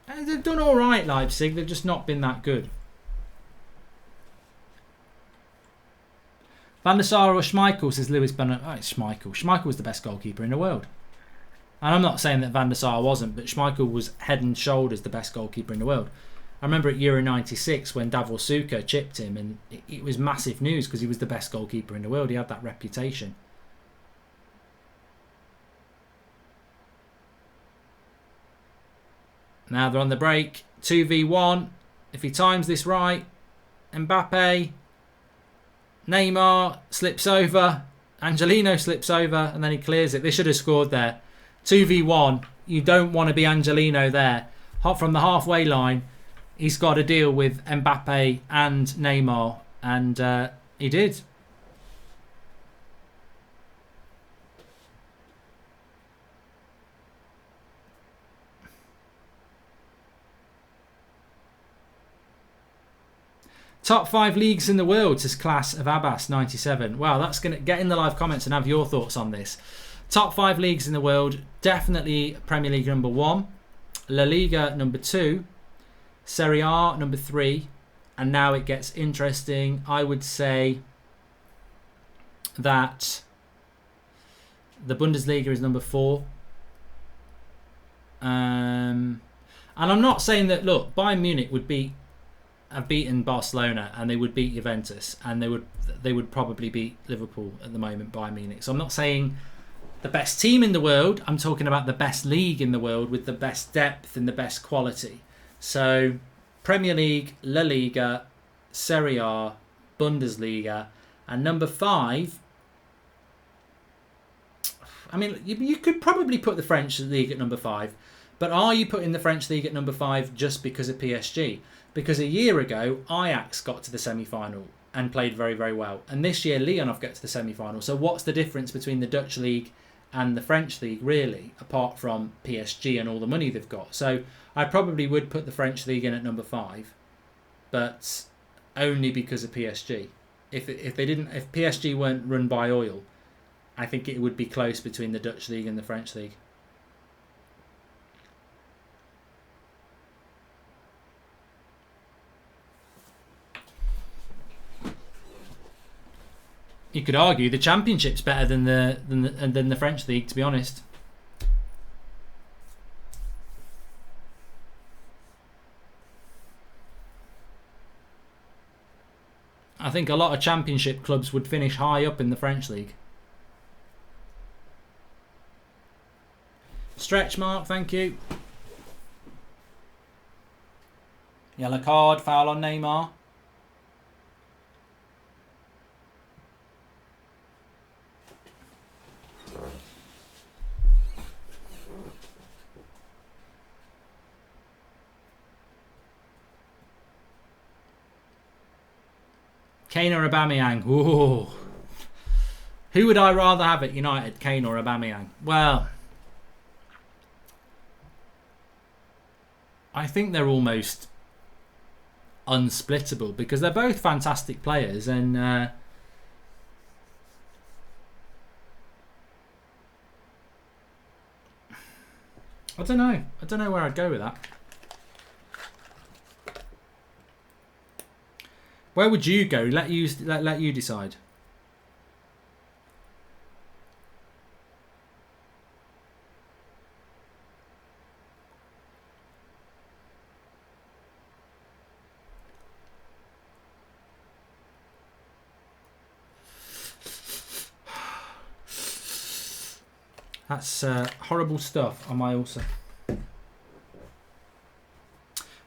And they've done all right, Leipzig. They've just not been that good. Van der Sar or Schmeichel, says Lewis Bennett. Oh, it's Schmeichel. Schmeichel was the best goalkeeper in the world. And I'm not saying that Van der Sar wasn't, but Schmeichel was head and shoulders the best goalkeeper in the world. I remember at Euro 96 when Davor Suker chipped him, and it was massive news because he was the best goalkeeper in the world. He had that reputation. Now they're on the break. 2v1. If he times this right, Mbappe, Neymar slips over, Angelino slips over, and then he clears it. They should have scored there. 2v1. You don't want to be Angelino there. From the halfway line, he's got to deal with Mbappe and Neymar, and he did. Top 5 leagues in the world, says Class of Abbas 97. Wow, that's going to get in the live comments and have your thoughts on this. Top 5 leagues in the world, definitely Premier League number 1, La Liga number 2, Serie A number 3, and now it gets interesting. I would say that the Bundesliga is number 4. And I'm not saying that, look, Bayern Munich have beaten Barcelona and they would beat Juventus and they would probably beat Liverpool at the moment, Bayern Munich. So I'm not saying the best team in the world. I'm talking about the best league in the world with the best depth and the best quality. So Premier League, La Liga, Serie A, Bundesliga, and number 5. I mean, you could probably put the French league at number 5, but are you putting the French league at number 5 just because of PSG? Because a year ago, Ajax got to the semi-final and played very, very well. And this year, Lyon have got to the semi-final. So what's the difference between the Dutch league and the French league, really, apart from PSG and all the money they've got? So I probably would put the French league in at number 5, but only because of PSG. If PSG weren't run by oil, I think it would be close between the Dutch league and the French league. You could argue the Championship's better than the French league, to be honest. I think a lot of Championship clubs would finish high up in the French league. Stretch mark, thank you. Yellow card, foul on Neymar. Kane or Aubameyang? Ooh. Who would I rather have at United, Kane or Aubameyang? Well, I think they're almost unsplittable because they're both fantastic players, and I don't know. I don't know where I'd go with that. Where would you go? Let you decide. That's horrible stuff on my also.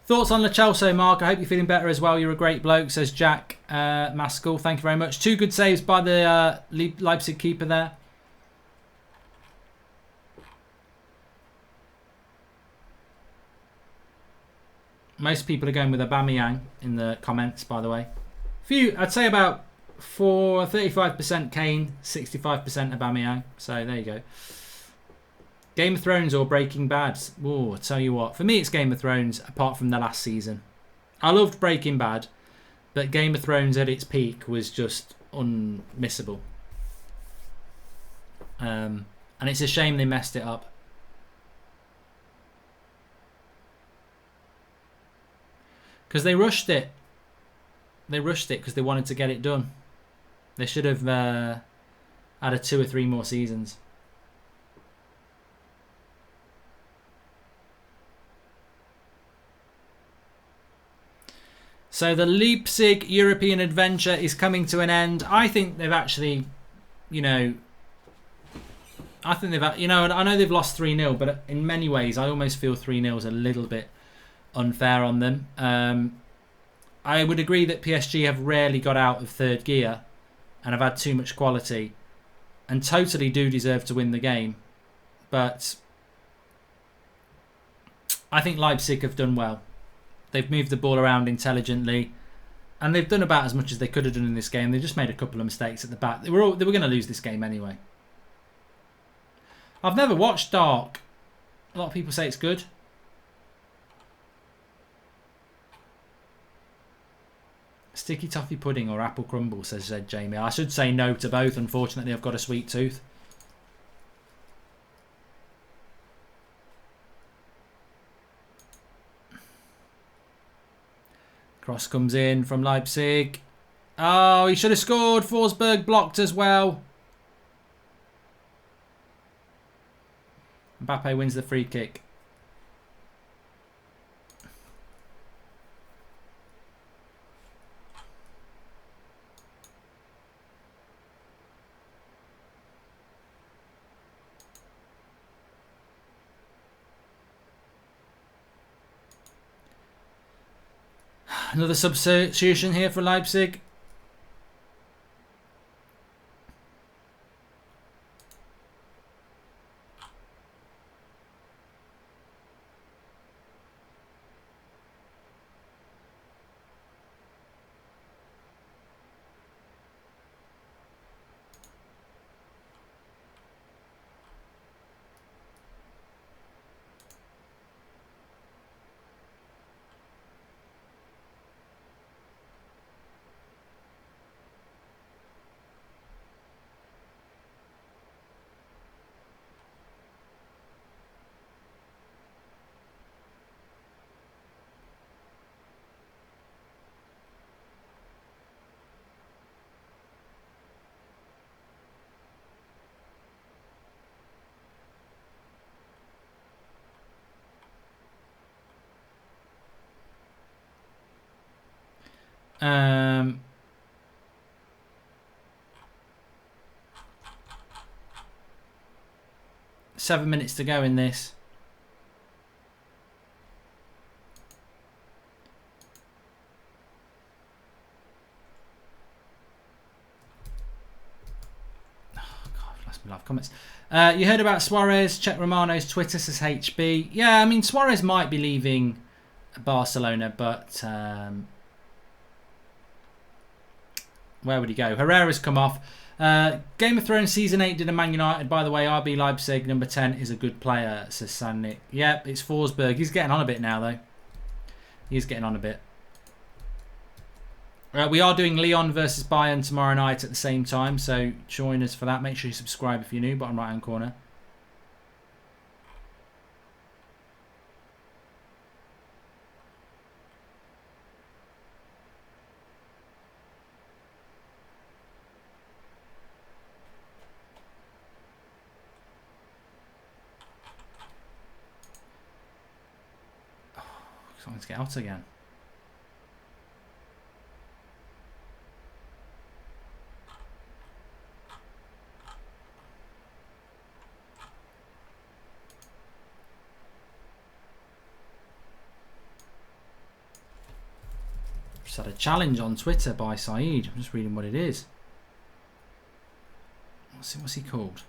Thoughts on Lo Celso, Mark? I hope you're feeling better as well. You're a great bloke, says Jack Maskell. Thank you very much. 2 good saves by the Leipzig keeper there. Most people are going with Aubameyang in the comments, by the way. I'd say about 35% Kane, 65% Aubameyang. So there you go. Game of Thrones or Breaking Bad? Oh, I tell you what. For me, it's Game of Thrones, apart from the last season. I loved Breaking Bad, but Game of Thrones at its peak was just unmissable. And it's a shame they messed it up. Because they rushed it. They rushed it because they wanted to get it done. They should have added 2 or 3 more seasons. So the Leipzig European adventure is coming to an end. I think they've actually, I know they've lost 3-0, but in many ways, I almost feel 3-0 is a little bit unfair on them. I would agree that PSG have rarely got out of third gear and have had too much quality and totally do deserve to win the game. But I think Leipzig have done well. They've moved the ball around intelligently, and they've done about as much as they could have done in this game. They just made a couple of mistakes at the back. They were going to lose this game anyway. I've never watched Dark. A lot of people say it's good. Sticky toffee pudding or apple crumble, says Jamie. I should say no to both. Unfortunately, I've got a sweet tooth. Cross comes in from Leipzig. Oh, he should have scored. Forsberg blocked as well. Mbappe wins the free kick. Another substitution here for Leipzig. Um, 7 minutes to go in this. Oh, God, I've lost my live comments. You heard about Suarez? Check Romano's Twitter, says HB. Yeah, I mean, Suarez might be leaving Barcelona, but where would he go? Herrera's come off. Game of Thrones Season 8 did a Man United. By the way, RB Leipzig, number 10, is a good player, says Sannik. Yep, it's Forsberg. He's getting on a bit now, though. He's getting on a bit. We are doing Lyon versus Bayern tomorrow night at the same time, so join us for that. Make sure you subscribe if you're new, bottom right-hand corner. Let's get out again. Just had a challenge on Twitter by Saeed. I'm just reading what it is. What's he called?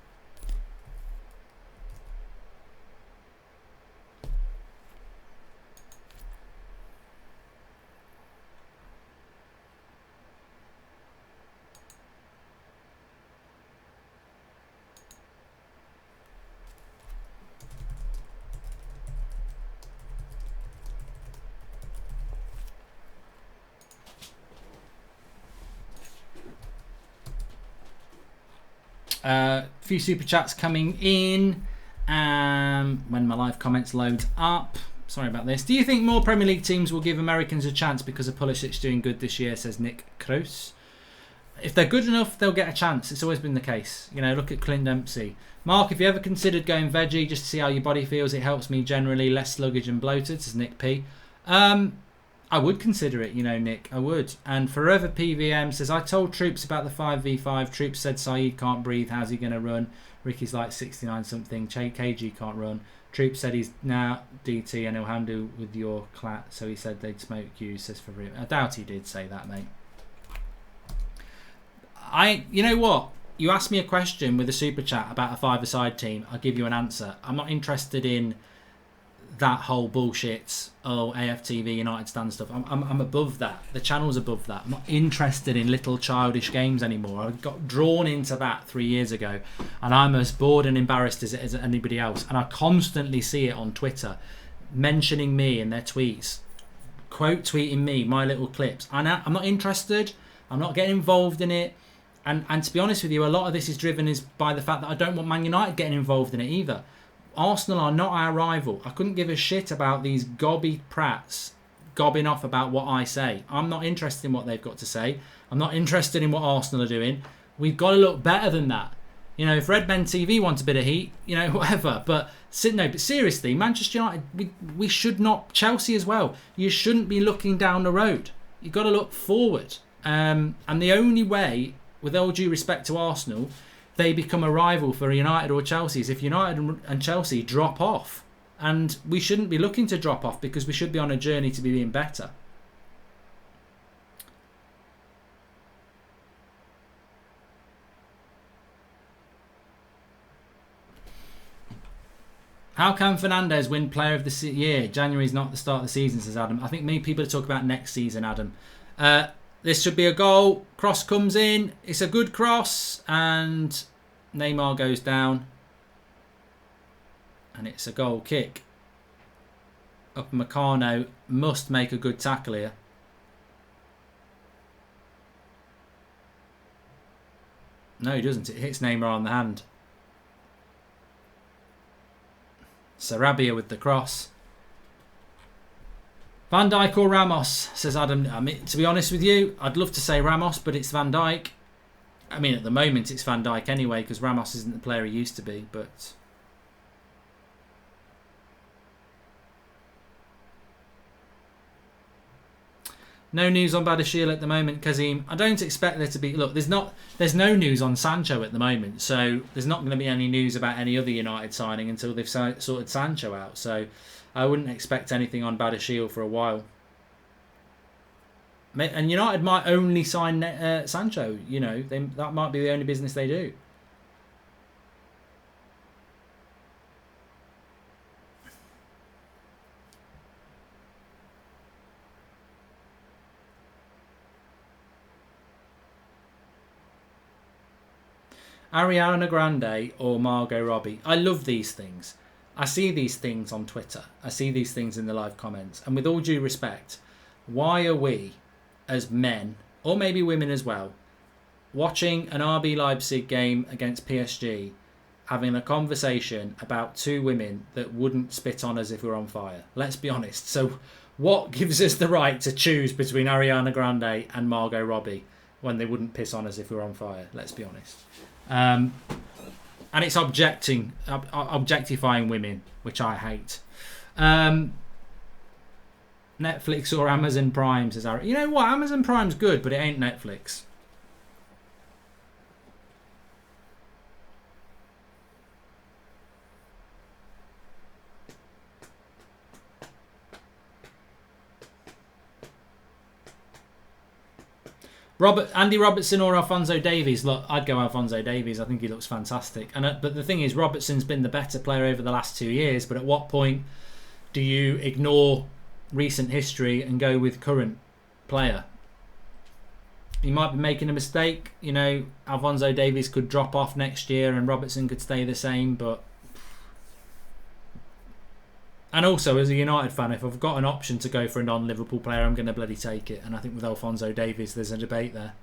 Few super chats coming in when my live comments loads up. Sorry about this. Do you think more Premier League teams will give Americans a chance because of Pulisic doing good this year, says Nick Krause? If they're good enough, they'll get a chance. It's always been the case. You know, look at Clint Dempsey. Mark, have you ever considered going veggie just to see how your body feels? It helps me generally, less sluggish and bloated, says Nick P. I would consider it, you know, Nick. I would. And Forever PVM says, I told Troops about the 5v5. Troops said Saeed can't breathe. How's he going to run? Ricky's like 69 something. KG can't run. Troops said he's now DT and he'll handle with your clat. So he said they'd smoke you, says Farouk. I doubt he did say that, mate. You know what? You asked me a question with a super chat about a five-a-side team. I'll give you an answer. I'm not interested in that whole bullshit, AFTV United stand stuff. I'm above that. The channel's above that. I'm not interested in little childish games anymore. I got drawn into that 3 years ago, and I'm as bored and embarrassed as anybody else. And I constantly see it on Twitter, mentioning me in their tweets, quote tweeting me, my little clips. And I'm not interested. I'm not getting involved in it. And to be honest with you, a lot of this is driven by the fact that I don't want Man United getting involved in it either. Arsenal are not our rival. I couldn't give a shit about these gobby prats gobbing off about what I say. I'm not interested in what they've got to say. I'm not interested in what Arsenal are doing. We've got to look better than that. You know, if Red Men TV wants a bit of heat, you know, whatever. But seriously, Manchester United, we should not. Chelsea as well. You shouldn't be looking down the road. You've got to look forward. And the only way, with all due respect to Arsenal, they become a rival for United or Chelsea if United and Chelsea drop off. And we shouldn't be looking to drop off because we should be on a journey to be being better. How can Fernandes win Player of the Year? January's not the start of the season, says Adam. I think maybe people are talking about next season, Adam. This should be a goal. Cross comes in. It's a good cross. And Neymar goes down. And it's a goal kick. Upamecano must make a good tackle here. No, he doesn't. It hits Neymar on the hand. Sarabia with the cross. Van Dijk or Ramos, says Adam. I mean, to be honest with you, I'd love to say Ramos, but it's Van Dijk. I mean, at the moment, it's Van Dijk anyway, because Ramos isn't the player he used to be, but... No news on Badiashile at the moment, Kazim. I don't expect there to be... Look, there's no news on Sancho at the moment, so there's not going to be any news about any other United signing until they've sorted Sancho out. So I wouldn't expect anything on Badiashile for a while. And United might only sign Sancho. You know, that might be the only business they do. Ariana Grande or Margot Robbie. I love these things. I see these things on Twitter. I see these things in the live comments. And with all due respect, why are we, as men, or maybe women as well, watching an RB Leipzig game against PSG, having a conversation about two women that wouldn't spit on us if we were on fire? Let's be honest. So what gives us the right to choose between Ariana Grande and Margot Robbie when they wouldn't piss on us if we were on fire? Let's be honest. And it's objectifying women, which I hate. Netflix or Amazon Prime, says Aaron. You know what? Amazon Prime's good, but it ain't Netflix. Andy Robertson or Alphonso Davies? Look, I'd go Alphonso Davies. I think he looks fantastic. But the thing is, Robertson's been the better player over the last 2 years. But at what point do you ignore recent history and go with current player? You might be making a mistake. You know, Alphonso Davies could drop off next year and Robertson could stay the same. But and also, as a United fan, if I've got an option to go for a non-Liverpool player, I'm going to bloody take it. And I think with Alphonso Davies, there's a debate there.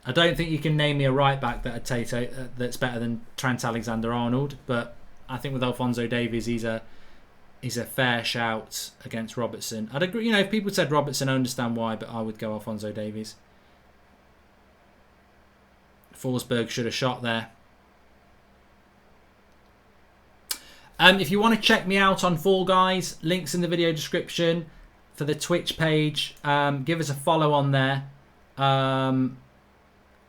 I don't think you can name me a right-back that's better than Trent Alexander-Arnold, but I think with Alphonso Davies, he's a fair shout against Robertson. I'd agree. You know, if people said Robertson, I understand why, but I would go Alphonso Davies. Forsberg should have shot there. If you want to check me out on Fall Guys, links in the video description for the Twitch page. Give us a follow on there.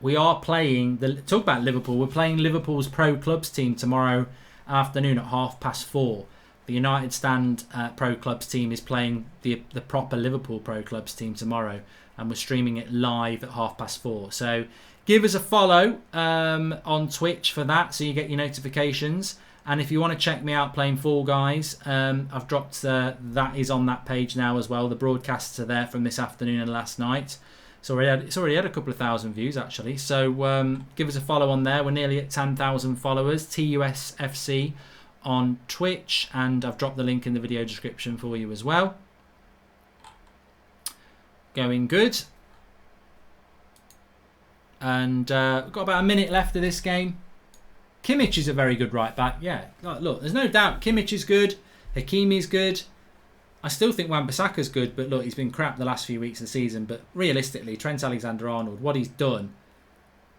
We are playing, talk about Liverpool, we're playing Liverpool's Pro Clubs team tomorrow afternoon at 4:30. The United Stand Pro Clubs team is playing the proper Liverpool Pro Clubs team tomorrow, and we're streaming it live at 4:30. So give us a follow on Twitch for that, so you get your notifications. And if you want to check me out playing Fall Guys, I've dropped that is on that page now as well. The broadcasts are there from this afternoon and last night. It's already had a couple of thousand views actually. So give us a follow on there. We're nearly at 10,000 followers. TUSFC on Twitch, and I've dropped the link in the video description for you as well. Going good. And we've got about a minute left of this game. Kimmich is a very good right back. Yeah, look, there's no doubt Kimmich is good. Hakimi's good. I still think Wan-Bissaka's good, but look, he's been crap the last few weeks of the season. But realistically, Trent Alexander-Arnold, what he's done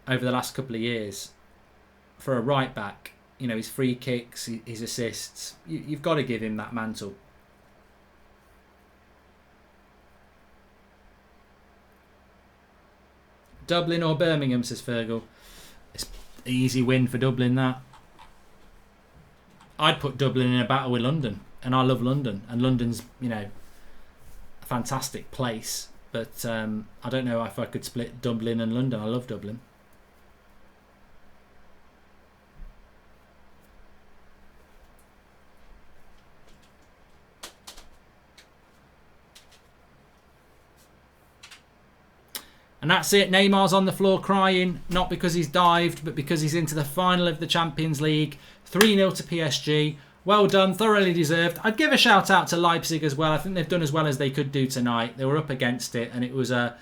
over the last couple of years for a right back, you know, his free kicks, his assists, you've got to give him that mantle. Dublin or Birmingham, says Fergal. It's easy win for Dublin, that. I'd put Dublin in a battle with London, and I love London, and London's, you know, a fantastic place, but I don't know if I could split Dublin and London. I love Dublin. And that's it. Neymar's on the floor crying, not because he's dived, but because he's into the final of the Champions League. 3-0 to PSG. Well done, thoroughly deserved. I'd give a shout out to Leipzig as well. I think they've done as well as they could do tonight. They were up against it, and it was a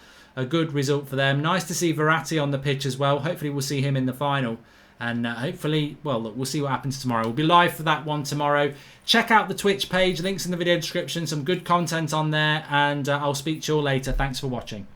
good result for them. Nice to see Verratti on the pitch as well. Hopefully we'll see him in the final. And hopefully, well, look, we'll see what happens tomorrow. We'll be live for that one tomorrow. Check out the Twitch page. Links in the video description. Some good content on there. And I'll speak to you all later. Thanks for watching.